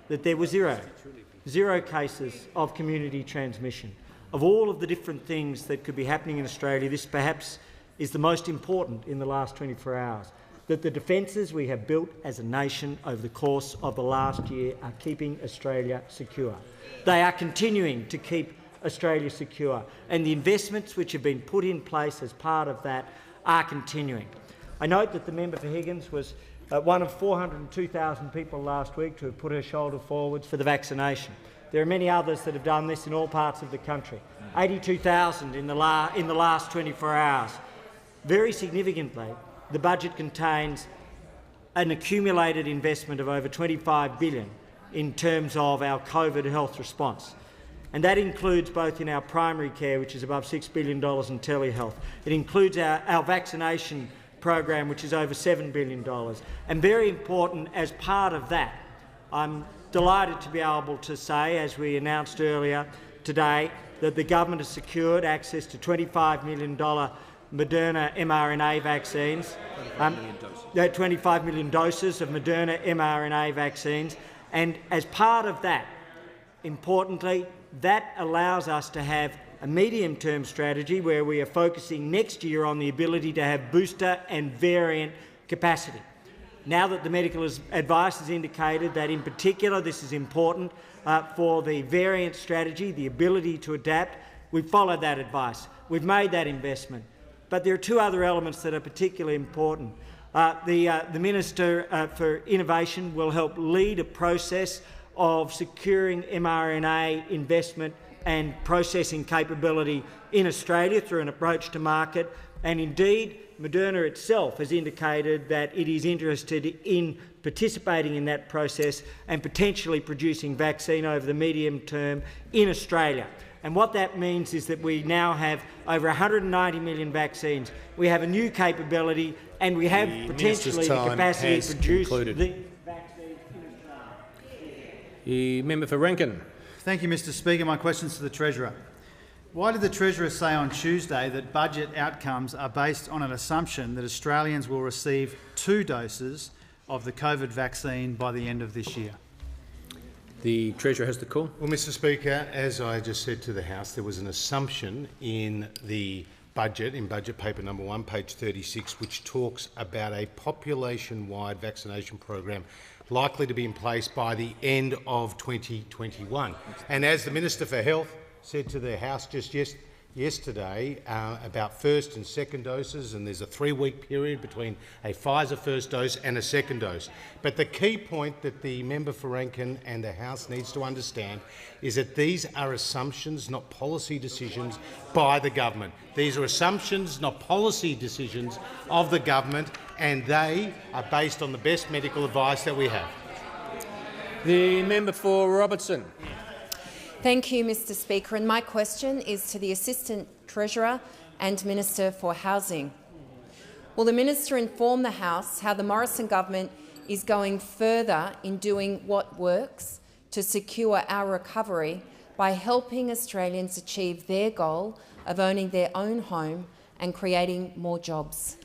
that there were zero cases of community transmission. Of all of the different things that could be happening in Australia, this perhaps is the most important in the last 24 hours, that the defences we have built as a nation over the course of the last year are keeping Australia secure. They are continuing to keep Australia secure, and the investments which have been put in place as part of that are continuing. I note that the member for Higgins was one of 402,000 people last week to have put her shoulder forwards for the vaccination. There are many others that have done this in all parts of the country. 82,000 in the last 24 hours. Very significantly, the budget contains an accumulated investment of over $25 billion in terms of our COVID health response. And that includes both in our primary care, which is above $6 billion, and telehealth. It includes our vaccination program, which is over $7 billion. And very important, as part of that, I'm delighted to be able to say, as we announced earlier today, that the government has secured access to $25 million Moderna mRNA vaccines, 25 million doses of Moderna mRNA vaccines. And as part of that, importantly, that allows us to have a medium-term strategy where we are focusing next year on the ability to have booster and variant capacity. Now that the medical advice has indicated that, in particular, this is important for the variant strategy, the ability to adapt, we've followed that advice. We've made that investment. But there are two other elements that are particularly important. The Minister for Innovation will help lead a process of securing mRNA investment and processing capability in Australia through an approach to market. And indeed, Moderna itself has indicated that it is interested in participating in that process and potentially producing vaccine over the medium term in Australia. And what that means is that we now have over 190 million vaccines. We have a new capability, and we have potentially the capacity to produce the vaccines in Australia. The member for Rankin. Thank you, Mr Speaker. My question is to the Treasurer. Why did the Treasurer say on Tuesday that budget outcomes are based on an assumption that Australians will receive 2 doses of the COVID vaccine by the end of this year? The Treasurer has the call. Well, Mr Speaker, as I just said to the House, there was an assumption in the budget, in budget paper number 1, page 36, which talks about a population-wide vaccination program likely to be in place by the end of 2021. And as the Minister for Health said to the House just yesterday about first and second doses, and there's a 3-week period between a Pfizer first dose and a second dose. But the key point that the member for Rankin and the House needs to understand is that these are assumptions, not policy decisions by the government. These are assumptions, not policy decisions of the government, and they are based on the best medical advice that we have. The member for Robertson. Thank you, Mr Speaker. And my question is to the Assistant Treasurer and Minister for Housing. Will the Minister inform the House how the Morrison government is going further in doing what works to secure our recovery by helping Australians achieve their goal of owning their own home and creating more jobs?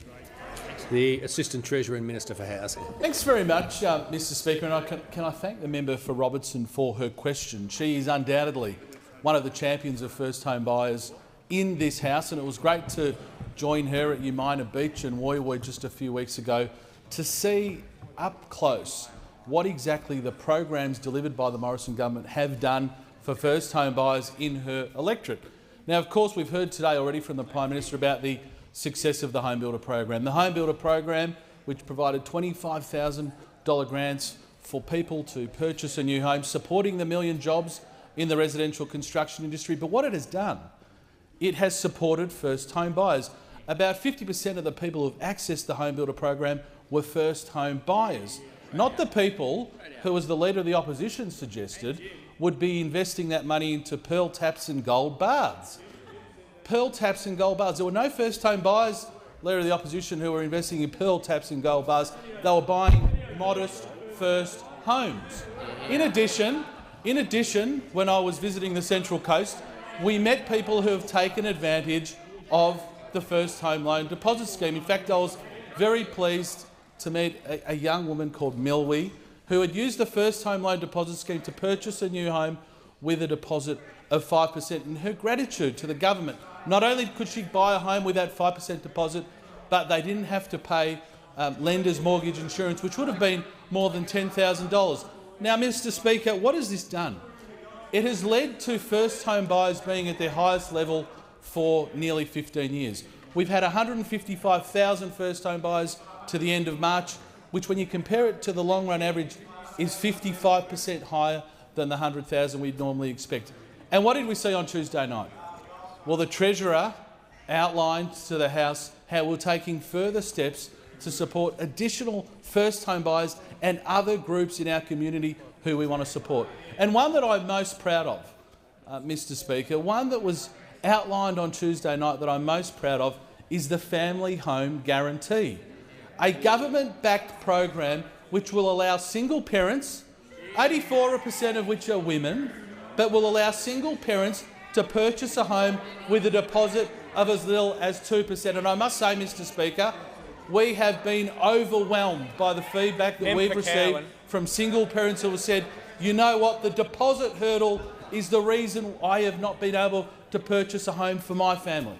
The Assistant Treasurer and Minister for Housing. Thanks very much, Mr Speaker. And can I thank the member for Robertson for her question. She is undoubtedly one of the champions of first home buyers in this House, and it was great to join her at Umina Beach and Woy Woy just a few weeks ago to see up close what exactly the programs delivered by the Morrison government have done for first home buyers in her electorate. Now, of course, we've heard today already from the Prime Minister about the success of the Home Builder program. The Home Builder program, which provided $25,000 grants for people to purchase a new home, supporting the 1 million jobs in the residential construction industry. But what it has done, it has supported first home buyers. About 50% of the people who have accessed the Home Builder program were first home buyers, not the people who, as the Leader of the Opposition suggested, would be investing that money into pearl taps and gold baths. Pearl taps and gold bars. There were no first-home buyers, Leader of the Opposition, who were investing in pearl taps and gold bars. They were buying modest first homes. In addition, when I was visiting the Central Coast, we met people who have taken advantage of the first home loan deposit scheme. In fact, I was very pleased to meet a young woman called Milwy, who had used the first home loan deposit scheme to purchase a new home with a deposit of 5%. And her gratitude to the government, not only could she buy a home with that 5% deposit, but they didn't have to pay lender's mortgage insurance, which would have been more than $10,000. Now, Mr Speaker, what has this done? It has led to first home buyers being at their highest level for nearly 15 years. We've had 155,000 first home buyers to the end of March, which, when you compare it to the long-run average, is 55% higher than the 100,000 we'd normally expect. And what did we see on Tuesday night? Well, the Treasurer outlined to the House how we're taking further steps to support additional first home buyers and other groups in our community who we want to support. And one that I'm most proud of, Mr Speaker, one that was outlined on Tuesday night that I'm most proud of is the Family Home Guarantee, a government-backed program which will allow single parents, 84% of which are women, but will allow single parents to purchase a home with a deposit of as little as 2%. And I must say, Mr Speaker, we have been overwhelmed by the feedback that we've received from single parents who have said, you know what, the deposit hurdle is the reason I have not been able to purchase a home for my family.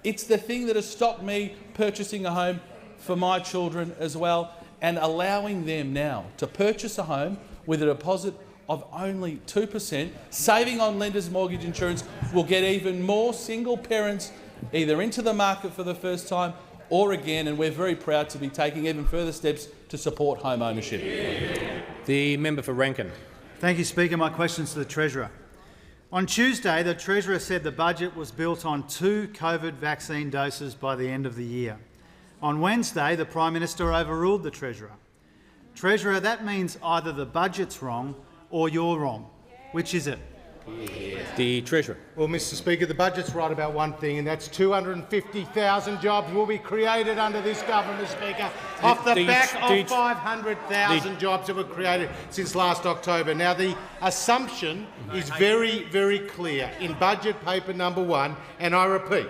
It's the thing that has stopped me purchasing a home for my children as well, and allowing them now to purchase a home with a deposit of only 2%, saving on lenders' mortgage insurance, will get even more single parents either into the market for the first time or again, and we're very proud to be taking even further steps to support home ownership. The member for Rankin. Thank you, Speaker. My question is to the Treasurer. On Tuesday, the Treasurer said the budget was built on 2 COVID vaccine doses by the end of the year. On Wednesday, the Prime Minister overruled the Treasurer. Treasurer, that means either the budget's wrong or you're wrong. Which is it? The Treasurer. Well, Mr Speaker, the budget's right about one thing, and that's 250,000 jobs will be created under this government, Mr Speaker, off the back of 500,000 jobs that were created since last October. Now, the assumption is very, very clear in budget paper number 1, and I repeat,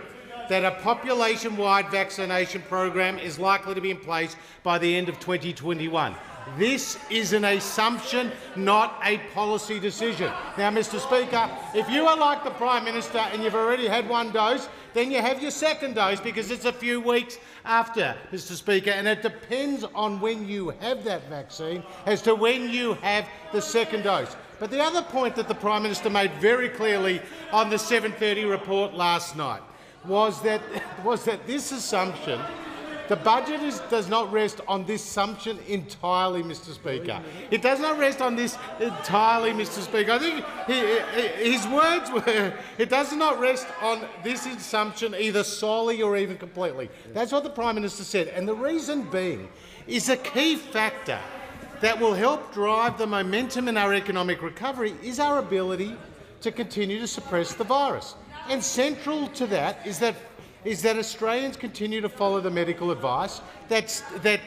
that a population-wide vaccination program is likely to be in place by the end of 2021. This is an assumption, not a policy decision. Now, Mr Speaker, if you are like the Prime Minister and you've already had 1 dose, then you have your second dose because it's a few weeks after, Mr Speaker, and it depends on when you have that vaccine as to when you have the second dose. But the other point that the Prime Minister made very clearly on the 7:30 report last night was that this assumption, the budget does not rest on this assumption entirely, Mr Speaker. It does not rest on this entirely, Mr Speaker. I think his words were, it does not rest on this assumption either solely or even completely. That's what the Prime Minister said. And the reason being is a key factor that will help drive the momentum in our economic recovery is our ability to continue to suppress the virus. And central to that is that Australians continue to follow the medical advice, that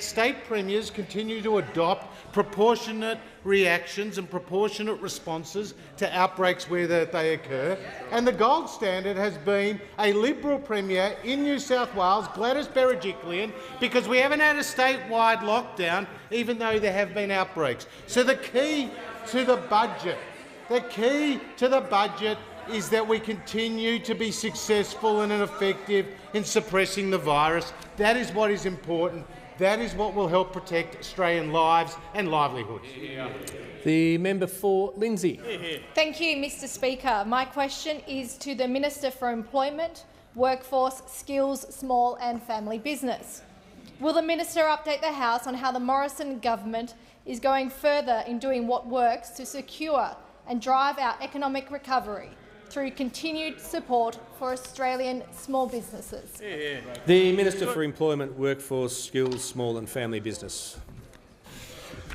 state premiers continue to adopt proportionate reactions and proportionate responses to outbreaks where they occur, and the gold standard has been a Liberal Premier in New South Wales, Gladys Berejiklian, because we haven't had a statewide lockdown even though there have been outbreaks. So the key to the budget is that we continue to be successful and effective in suppressing the virus. That is what is important. That is what will help protect Australian lives and livelihoods. The member for Lindsay. Thank you, Mr Speaker. My question is to the Minister for Employment, Workforce, Skills, Small and Family Business. Will the Minister update the House on how the Morrison government is going further in doing what works to secure and drive our economic recovery through continued support for Australian small businesses? The Minister for Employment, Workforce, Skills, Small and Family Business.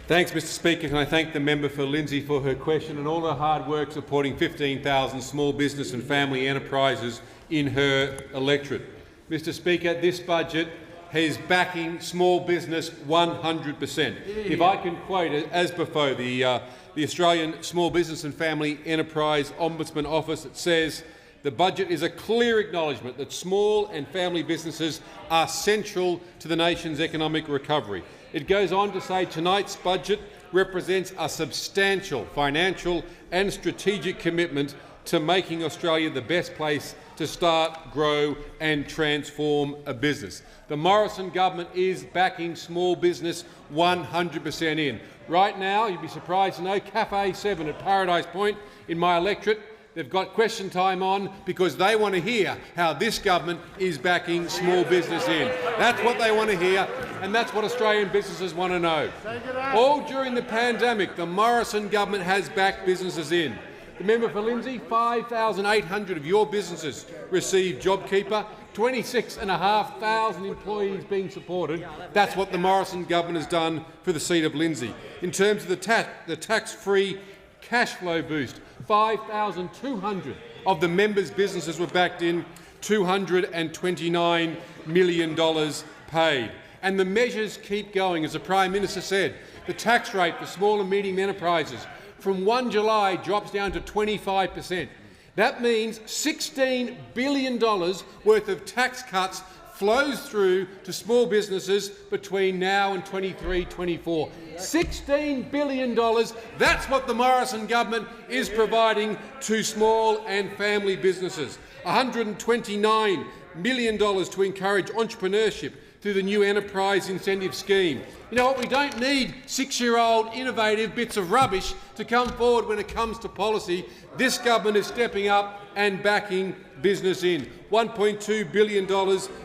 Thanks, Mr Speaker. Can I thank the member for Lindsay for her question and all her hard work supporting 15,000 small business and family enterprises in her electorate. Mr Speaker, this budget is backing small business 100%. If I can quote it, as before, the Australian Small Business and Family Enterprise Ombudsman Office, it says, the budget is a clear acknowledgement that small and family businesses are central to the nation's economic recovery. It goes on to say tonight's budget represents a substantial financial and strategic commitment to making Australia the best place to start, grow and transform a business. The Morrison government is backing small business 100% in. Right now, you'd be surprised to know, Cafe 7 at Paradise Point in my electorate, they've got question time on because they want to hear how this government is backing small business in. That's what they want to hear, and that's what Australian businesses want to know. All during the pandemic, the Morrison government has backed businesses in. The member for Lindsay, 5,800 of your businesses received JobKeeper, 26,500 employees being supported. That's what the Morrison government has done for the seat of Lindsay. In terms of the tax-free cash flow boost, 5,200 of the members' businesses were backed in, $229 million paid. And the measures keep going. As the Prime Minister said, the tax rate for small and medium enterprises from 1 July drops down to 25%. That means $16 billion worth of tax cuts flows through to small businesses between now and 23-24. $16 billion, that's what the Morrison government is providing to small and family businesses. $129 million to encourage entrepreneurship through the new Enterprise Incentive Scheme. You know what? We don't need 6-year-old innovative bits of rubbish to come forward when it comes to policy. This government is stepping up and backing business in. $1.2 billion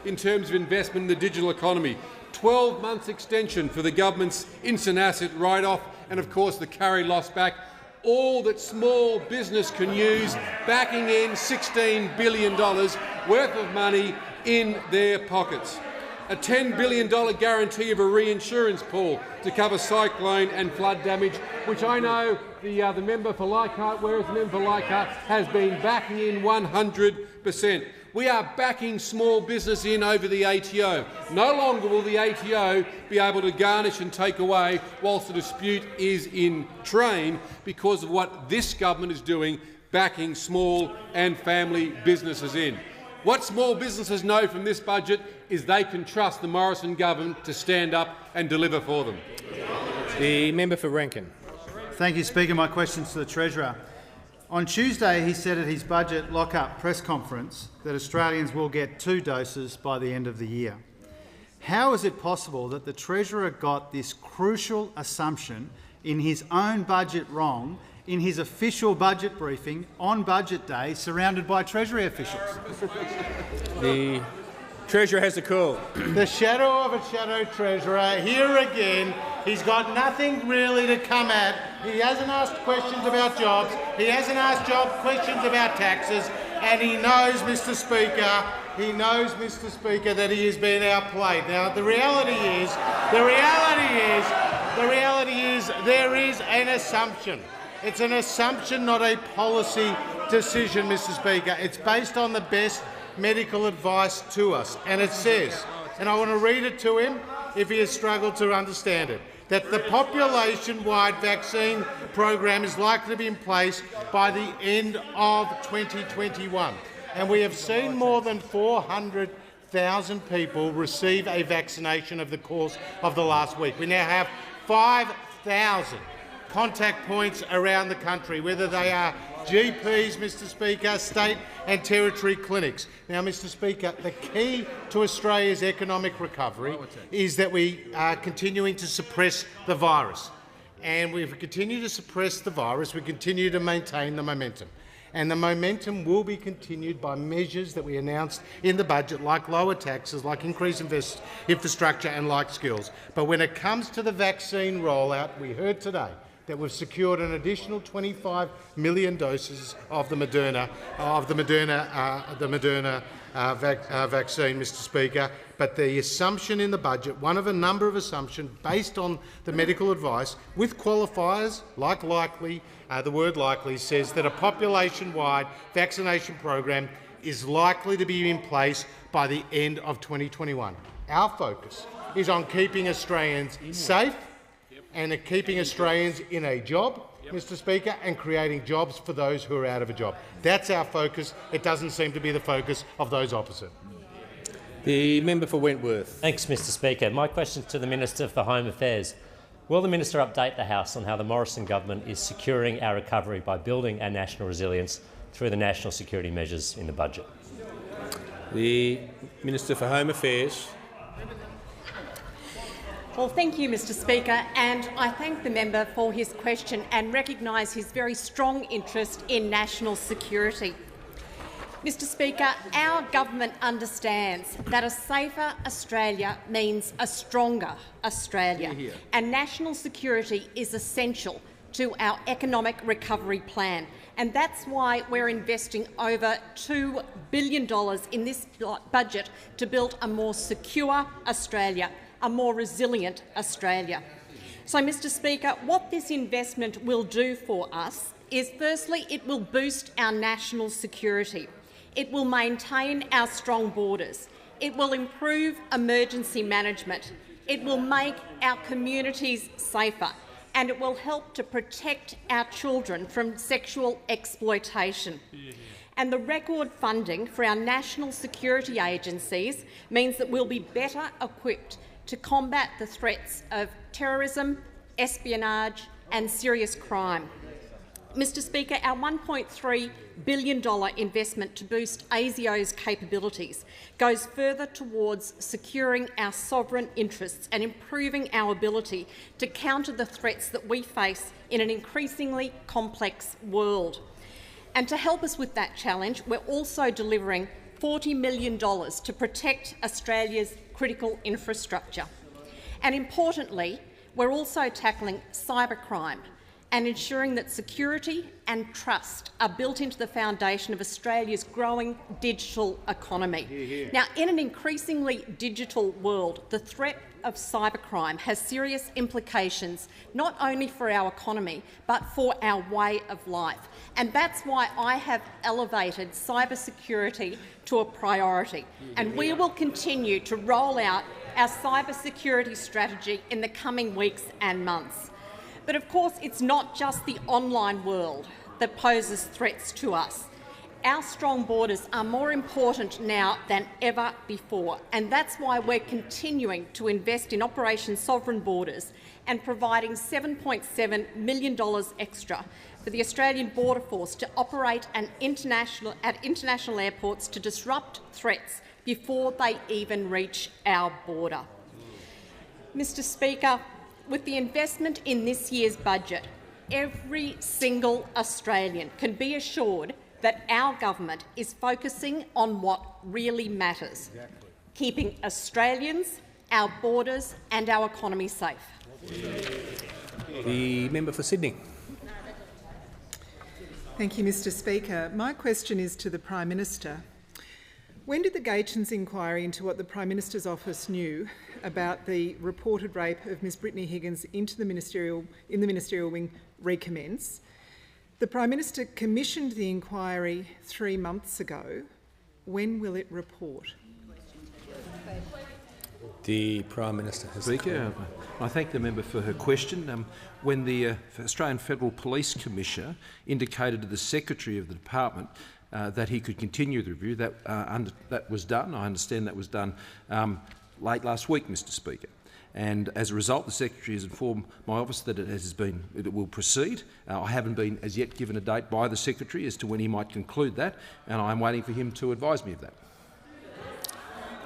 in terms of investment in the digital economy. 12 months extension for the government's instant asset write-off and, of course, the carry loss back. All that small business can use, backing in $16 billion worth of money in their pockets. A $10 billion guarantee of a reinsurance pool to cover cyclone and flood damage, which I know the member for Leichhardt, whereas the member for Leichhardt has been backing in 100%. We are backing small business in over the ATO. No longer will the ATO be able to garnish and take away whilst the dispute is in train because of what this government is doing, backing small and family businesses in. What small businesses know from this budget is they can trust the Morrison government to stand up and deliver for them. The member for Rankin. Thank you, Speaker. My question is to the Treasurer. On Tuesday, he said at his budget lock-up press conference that Australians will get 2 doses by the end of the year. How is it possible that the Treasurer got this crucial assumption in his own budget wrong in his official budget briefing on budget day, surrounded by Treasury officials? The Treasurer has the call. The shadow of a shadow Treasurer, here again. He's got nothing really to come at. He hasn't asked questions about jobs. He hasn't asked questions about taxes. And he knows, Mr. Speaker, that he has been outplayed. Now, the reality is there is an assumption. It's an assumption, not a policy decision, Mr. Speaker. It's based on the best medical advice to us. And it says, and I want to read it to him if he has struggled to understand it, that the population-wide vaccine program is likely to be in place by the end of 2021. And we have seen more than 400,000 people receive a vaccination over the course of the last week. We now have 5,000 contact points around the country, whether they are GPs, Mr. Speaker, state and territory clinics. Now, Mr. Speaker, the key to Australia's economic recovery is that we are continuing to suppress the virus. And if we continue to suppress the virus, we continue to maintain the momentum. And the momentum will be continued by measures that we announced in the budget, like lower taxes, like increased infrastructure and like skills. But when it comes to the vaccine rollout, we heard today that we've secured an additional 25 million doses of the Moderna vaccine, Mr. Speaker. But the assumption in the budget, one of a number of assumptions based on the medical advice, with qualifiers like likely, the word likely says that a population-wide vaccination program is likely to be in place by the end of 2021. Our focus is on keeping Australians safe and keeping Australians in a job, Mr. Speaker, and creating jobs for those who are out of a job. That's our focus. It doesn't seem to be the focus of those opposite. The member for Wentworth. Thanks, Mr. Speaker. My question is to the Minister for Home Affairs. Will the Minister update the House on how the Morrison government is securing our recovery by building our national resilience through the national security measures in the budget? The Minister for Home Affairs. Well, thank you, Mr. Speaker, and I thank the member for his question and recognise his very strong interest in national security. Mr. Speaker, our government understands that a safer Australia means a stronger Australia, and national security is essential to our economic recovery plan. And that's why we're investing over $2 billion in this budget to build a more secure Australia, a more resilient Australia. So, Mr. Speaker, what this investment will do for us is, firstly, it will boost our national security. It will maintain our strong borders. It will improve emergency management. It will make our communities safer. And it will help to protect our children from sexual exploitation. And the record funding for our national security agencies means that we'll be better equipped to combat the threats of terrorism, espionage and serious crime. Mr. Speaker, our $1.3 billion investment to boost ASIO's capabilities goes further towards securing our sovereign interests and improving our ability to counter the threats that we face in an increasingly complex world. And to help us with that challenge, we're also delivering $40 million to protect Australia's critical infrastructure. And importantly, we're also tackling cybercrime and ensuring that security and trust are built into the foundation of Australia's growing digital economy. Now, in an increasingly digital world, the threat of cybercrime has serious implications not only for our economy but for our way of life. And that's why I have elevated cybersecurity to a priority. And we will continue to roll out our cybersecurity strategy in the coming weeks and months. But of course, it's not just the online world that poses threats to us. Our strong borders are more important now than ever before, and that's why we're continuing to invest in Operation Sovereign Borders and providing $7.7 million extra for the Australian Border Force to operate at international airports to disrupt threats before they even reach our border. Mr. Speaker, with the investment in this year's budget, every single Australian can be assured that our government is focusing on what really matters, keeping Australians, our borders and our economy safe. The member for Sydney. Thank you, Mr. Speaker. My question is to the Prime Minister. When did the Gaitens inquiry into what the Prime Minister's office knew about the reported rape of Ms Brittany Higgins in the ministerial wing recommence? The Prime Minister commissioned the inquiry 3 months ago. When will it report? The Prime Minister has Speaker, I thank the member for her question. When the Australian Federal Police Commissioner indicated to the Secretary of the Department that he could continue the review, that was done. I understand that was done late last week, Mr. Speaker. And as a result, the Secretary has informed my office that it will proceed. I haven't been as yet given a date by the Secretary as to when he might conclude that, and I'm waiting for him to advise me of that.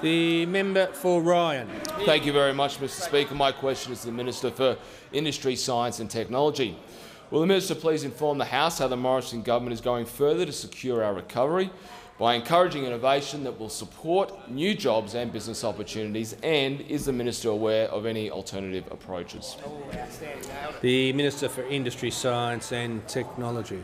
The member for Ryan. Thank you very much, Mr. Speaker. My question is to the Minister for Industry, Science and Technology. Will the Minister please inform the House how the Morrison government is going further to secure our recovery by encouraging innovation that will support new jobs and business opportunities, and is the Minister aware of any alternative approaches? The Minister for Industry, Science and Technology.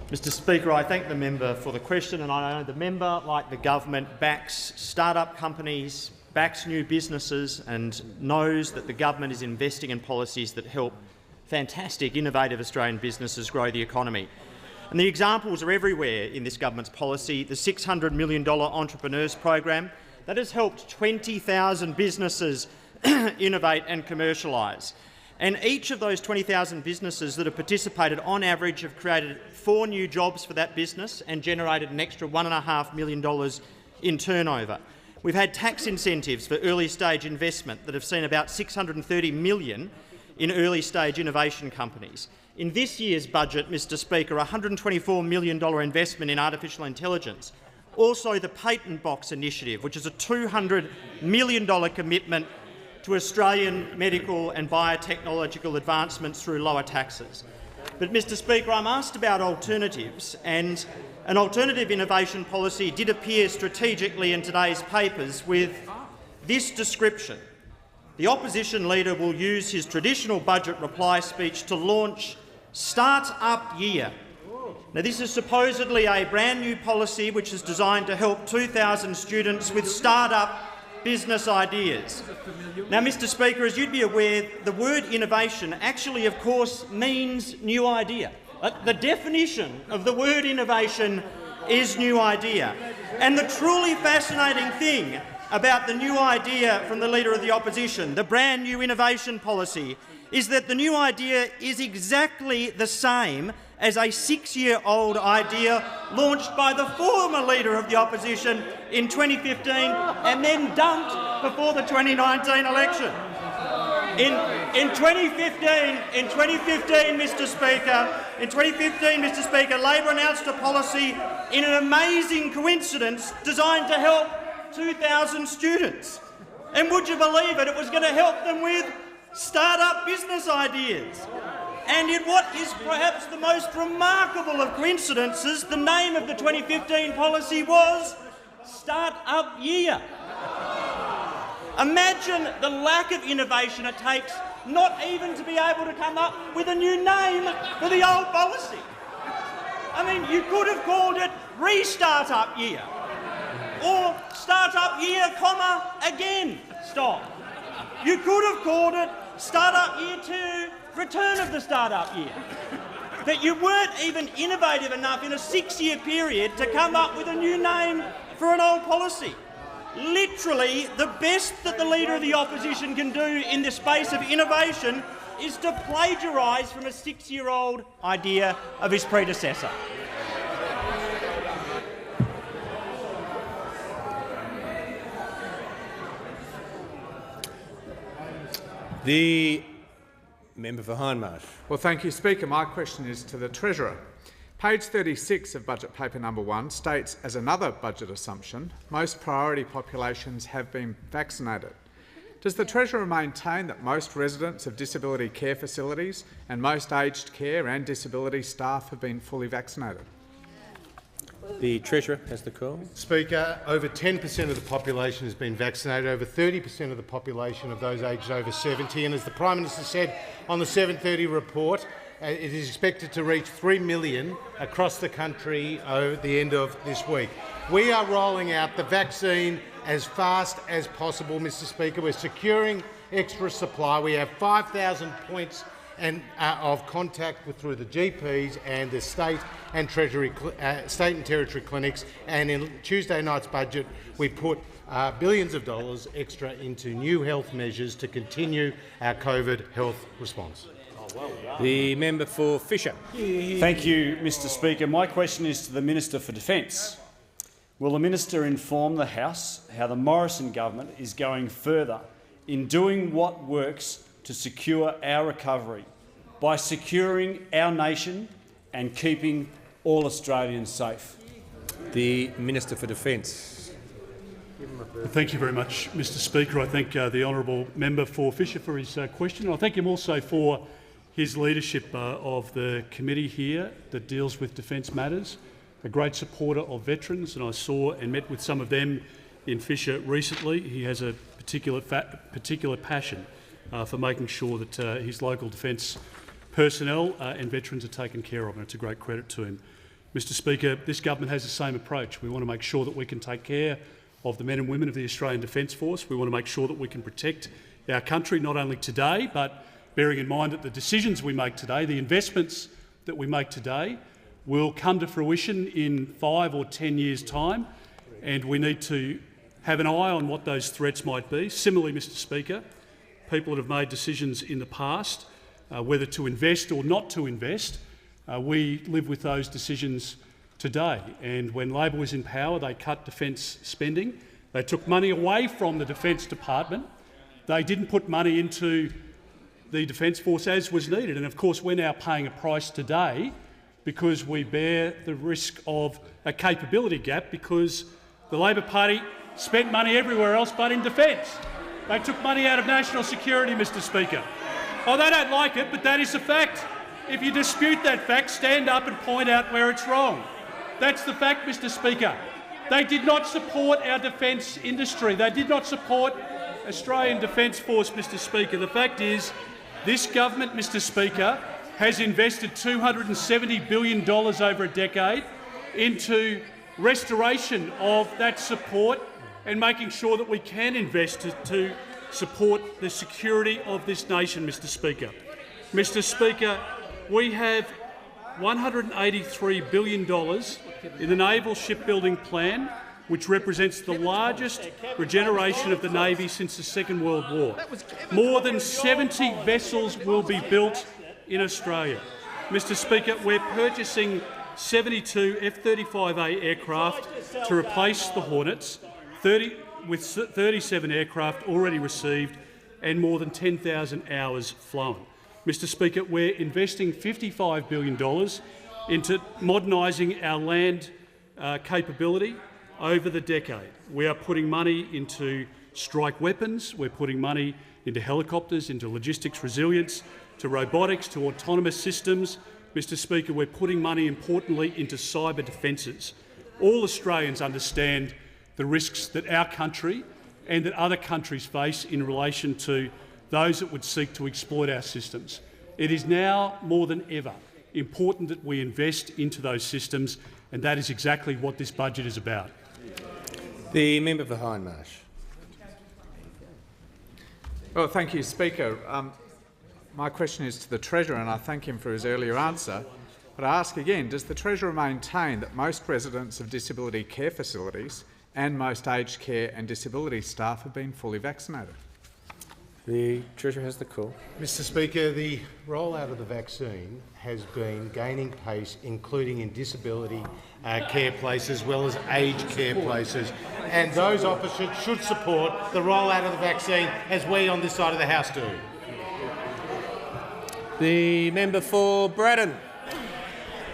Mr. Speaker, I thank the member for the question, and I know the member, like the government, backs start-up companies, backs new businesses and knows that the government is investing in policies that help fantastic, innovative Australian businesses grow the economy. And the examples are everywhere in this government's policy. The $600 million Entrepreneurs Program that has helped 20,000 businesses innovate and commercialise. And each of those 20,000 businesses that have participated on average have created 4 new jobs for that business and generated an extra $1.5 million in turnover. We've had tax incentives for early-stage investment that have seen about $630 million in early-stage innovation companies. In this year's budget, Mr. Speaker, a $124 million investment in artificial intelligence. Also the Patent Box initiative, which is a $200 million commitment to Australian medical and biotechnological advancements through lower taxes. But, Mr. Speaker, I'm asked about alternatives, and an alternative innovation policy did appear strategically in today's papers with this description: the opposition leader will use his traditional budget reply speech to launch Start-up Year. Now, this is supposedly a brand new policy which is designed to help 2,000 students with start-up business ideas. Now, Mr. Speaker, as you'd be aware, the word innovation actually, of course, means new idea. The definition of the word innovation is new idea. And the truly fascinating thing about the new idea from the Leader of the Opposition, the brand new innovation policy, is that the new idea is exactly the same as a 6-year-old idea launched by the former Leader of the Opposition in 2015 and then dumped before the 2019 election. In 2015, Mr. Speaker, Labor announced a policy in an amazing coincidence designed to help 2,000 students. And would you believe it, it was going to help them with start-up business ideas. And in what is perhaps the most remarkable of coincidences, the name of the 2015 policy was Start-up Year. Imagine the lack of innovation it takes not even to be able to come up with a new name for the old policy. I mean, you could have called it Restart-up Year or Start-up Year, again, stop. You could have called it Start-up Year 2, Return of the Start-up Year. But you weren't even innovative enough in a 6-year period to come up with a new name for an old policy. Literally, the best that the Leader of the Opposition can do in the space of innovation is to plagiarise from a 6-year-old idea of his predecessor. The Member for Hindmarsh. Well, thank you, Speaker. My question is to the Treasurer. Page 36 of Budget Paper number 1 states, as another budget assumption, most priority populations have been vaccinated. Does the Treasurer maintain that most residents of disability care facilities and most aged care and disability staff have been fully vaccinated? The Treasurer has the call. Speaker, over 10% of the population has been vaccinated, over 30% of the population of those aged over 70, and as the Prime Minister said on the 7:30 report, it is expected to reach 3 million across the country over the end of this week. We are rolling out the vaccine as fast as possible, Mr Speaker. We're securing extra supply. We have 5,000 points of contact through the GPs and the state and territory clinics. And in Tuesday night's budget, we put billions of dollars extra into new health measures to continue our COVID health response. The member for Fisher. Thank you, Mr Speaker. My question is to the Minister for Defence. Will the Minister inform the House how the Morrison government is going further in doing what works to secure our recovery by securing our nation and keeping all Australians safe? The Minister for Defence. Thank you very much, Mr Speaker. I thank the honourable member for Fisher for his question. I thank him also for his leadership of the committee here that deals with defence matters, a great supporter of veterans, and I saw and met with some of them in Fisher recently. He has a particular passion for making sure that his local defence personnel and veterans are taken care of, and it's a great credit to him. Mr Speaker, this government has the same approach. We want to make sure that we can take care of the men and women of the Australian Defence Force. We want to make sure that we can protect our country, not only today, but bearing in mind that the decisions we make today, the investments that we make today, will come to fruition in 5 or 10 years' time, and we need to have an eye on what those threats might be. Similarly, Mr Speaker, people that have made decisions in the past, whether to invest or not to invest, we live with those decisions today. And when Labor was in power, they cut defence spending. They took money away from the Defence Department. They didn't put money into the Defence Force as was needed. And of course, we're now paying a price today because we bear the risk of a capability gap because the Labor Party spent money everywhere else but in defence. They took money out of national security, Mr Speaker. Oh, they don't like it, but that is a fact. If you dispute that fact, stand up and point out where it's wrong. That's the fact, Mr Speaker. They did not support our defence industry. They did not support Australian Defence Force, Mr Speaker. The fact is, this government, Mr Speaker, has invested $270 billion over a decade into restoration of that support and making sure that we can invest to support the security of this nation, Mr Speaker. Mr Speaker, we have $183 billion in the Naval Shipbuilding Plan, which represents the largest regeneration of the Navy since the Second World War. More than 70 vessels will be built in Australia. Mr Speaker, we're purchasing 72 F-35A aircraft to replace the Hornets, with 37 aircraft already received and more than 10,000 hours flown. Mr Speaker, we're investing $55 billion into modernising our land capability over the decade. We are putting money into strike weapons, we're putting money into helicopters, into logistics resilience, to robotics, to autonomous systems. Mr Speaker, we're putting money, importantly, into cyber defences. All Australians understand the risks that our country and that other countries face in relation to those that would seek to exploit our systems. It is now more than ever important that we invest into those systems, and that is exactly what this budget is about. The member for Hindmarsh. Well, thank you, Speaker. My question is to the Treasurer, and I thank him for his earlier answer. But I ask again, does the Treasurer maintain that most residents of disability care facilities and most aged care and disability staff have been fully vaccinated? The Treasurer has the call. Mr Speaker, the rollout of the vaccine has been gaining pace, including in disability care places as well as aged care places, and those officers should support the rollout of the vaccine as we on this side of the House do. The member for Braddon.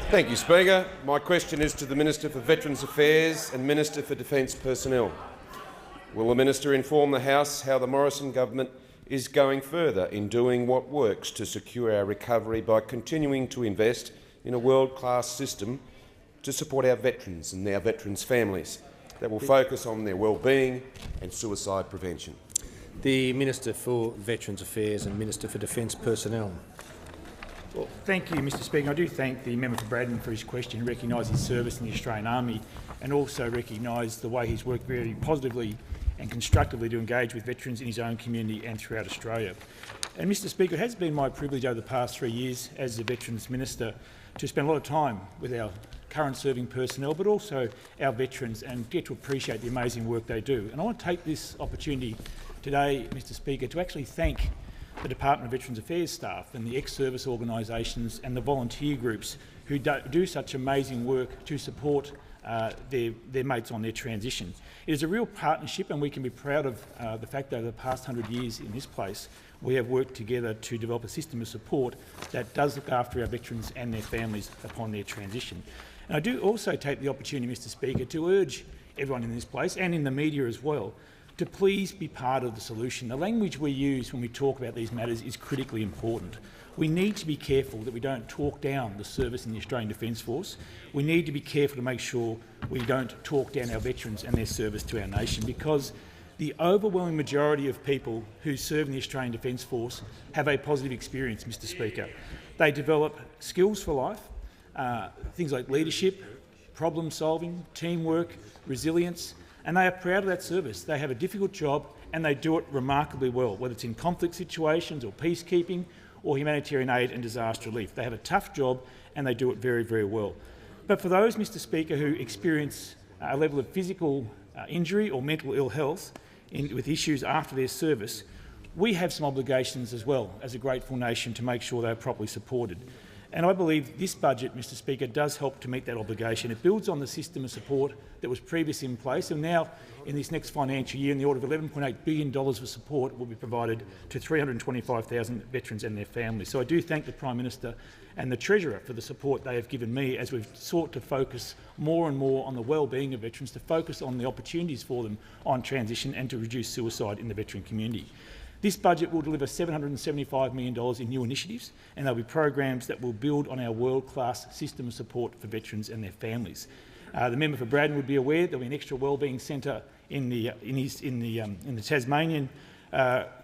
Thank you, Speaker. My question is to the Minister for Veterans Affairs and Minister for Defence Personnel. Will the Minister inform the House how the Morrison government is going further in doing what works to secure our recovery by continuing to invest in a world-class system to support our veterans and our veterans' families that will focus on their well-being and suicide prevention? The Minister for Veterans Affairs and Minister for Defence Personnel. Well, thank you, Mr Speaker. I do thank the member for Braddon for his question. He recognised his service in the Australian Army and also recognised the way he's worked very positively and constructively to engage with veterans in his own community and throughout Australia. And Mr Speaker, it has been my privilege over the past 3 years as the Veterans Minister to spend a lot of time with our current serving personnel, but also our veterans, and get to appreciate the amazing work they do. And I want to take this opportunity today, Mr Speaker, to actually thank the Department of Veterans Affairs staff and the ex-service organisations and the volunteer groups who do such amazing work to support their mates on their transition. It is a real partnership, and we can be proud of the fact that over the past 100 years in this place we have worked together to develop a system of support that does look after our veterans and their families upon their transition. And I do also take the opportunity, Mr Speaker, to urge everyone in this place and in the media as well to please be part of the solution. The language we use when we talk about these matters is critically important. We need to be careful that we don't talk down the service in the Australian Defence Force. We need to be careful to make sure we don't talk down our veterans and their service to our nation, because the overwhelming majority of people who serve in the Australian Defence Force have a positive experience, Mr Speaker. They develop skills for life, things like leadership, problem solving, teamwork, resilience, and they are proud of that service. They have a difficult job and they do it remarkably well, whether it's in conflict situations or peacekeeping or humanitarian aid and disaster relief. They have a tough job and they do it very, very well. But for those, Mr Speaker, who experience a level of physical injury or mental ill health with issues after their service, we have some obligations as well as a grateful nation to make sure they are properly supported. And I believe this budget, Mr Speaker, does help to meet that obligation. It builds on the system of support that was previously in place, and now in this next financial year in the order of $11.8 billion of support will be provided to 325,000 veterans and their families. So I do thank the Prime Minister and the Treasurer for the support they have given me as we've sought to focus more and more on the well-being of veterans, to focus on the opportunities for them on transition and to reduce suicide in the veteran community. This budget will deliver $775 million in new initiatives, and there will be programs that will build on our world-class system of support for veterans and their families. The member for Braddon would be aware there will be an extra wellbeing centre in the Tasmanian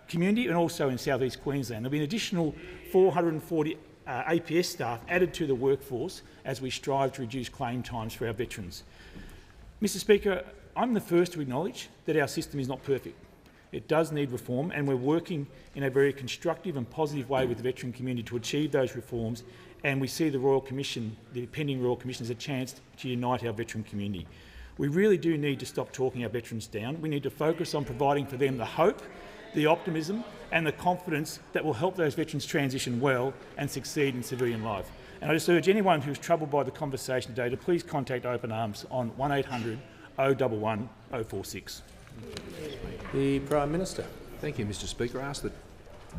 community and also in South East Queensland. There will be an additional 440 APS staff added to the workforce as we strive to reduce claim times for our veterans. Mr Speaker, I'm the first to acknowledge that our system is not perfect. It does need reform, and we're working in a very constructive and positive way with the veteran community to achieve those reforms, and we see the Royal Commission, the pending Royal Commission, as a chance to unite our veteran community. We really do need to stop talking our veterans down. We need to focus on providing for them the hope, the optimism and the confidence that will help those veterans transition well and succeed in civilian life. And I just urge anyone who is troubled by the conversation today to please contact Open Arms on 1800 011 046. The Prime Minister. Thank you, Mr Speaker. I ask that...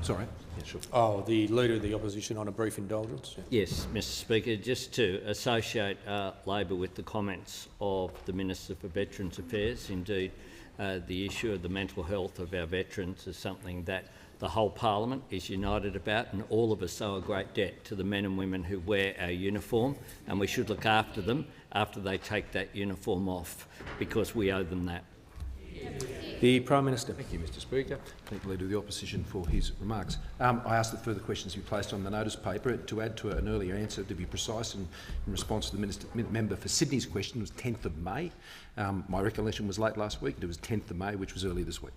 Sorry. Yeah, sure. Oh, the Leader of the Opposition on a brief indulgence. Yes, Mr Speaker. Just to associate Labor with the comments of the Minister for Veterans Affairs, indeed the issue of the mental health of our veterans is something that the whole Parliament is united about, and all of us owe a great debt to the men and women who wear our uniform, and we should look after them after they take that uniform off, because we owe them that. The Prime Minister. Thank you, Mr Speaker. Thank the Leader of the Opposition for his remarks. I ask that further questions be placed on the notice paper. To add to an earlier answer, to be precise, in response to the member for Sydney's question, it was 10th of May. My recollection was late last week. It was 10th of May, which was earlier this week.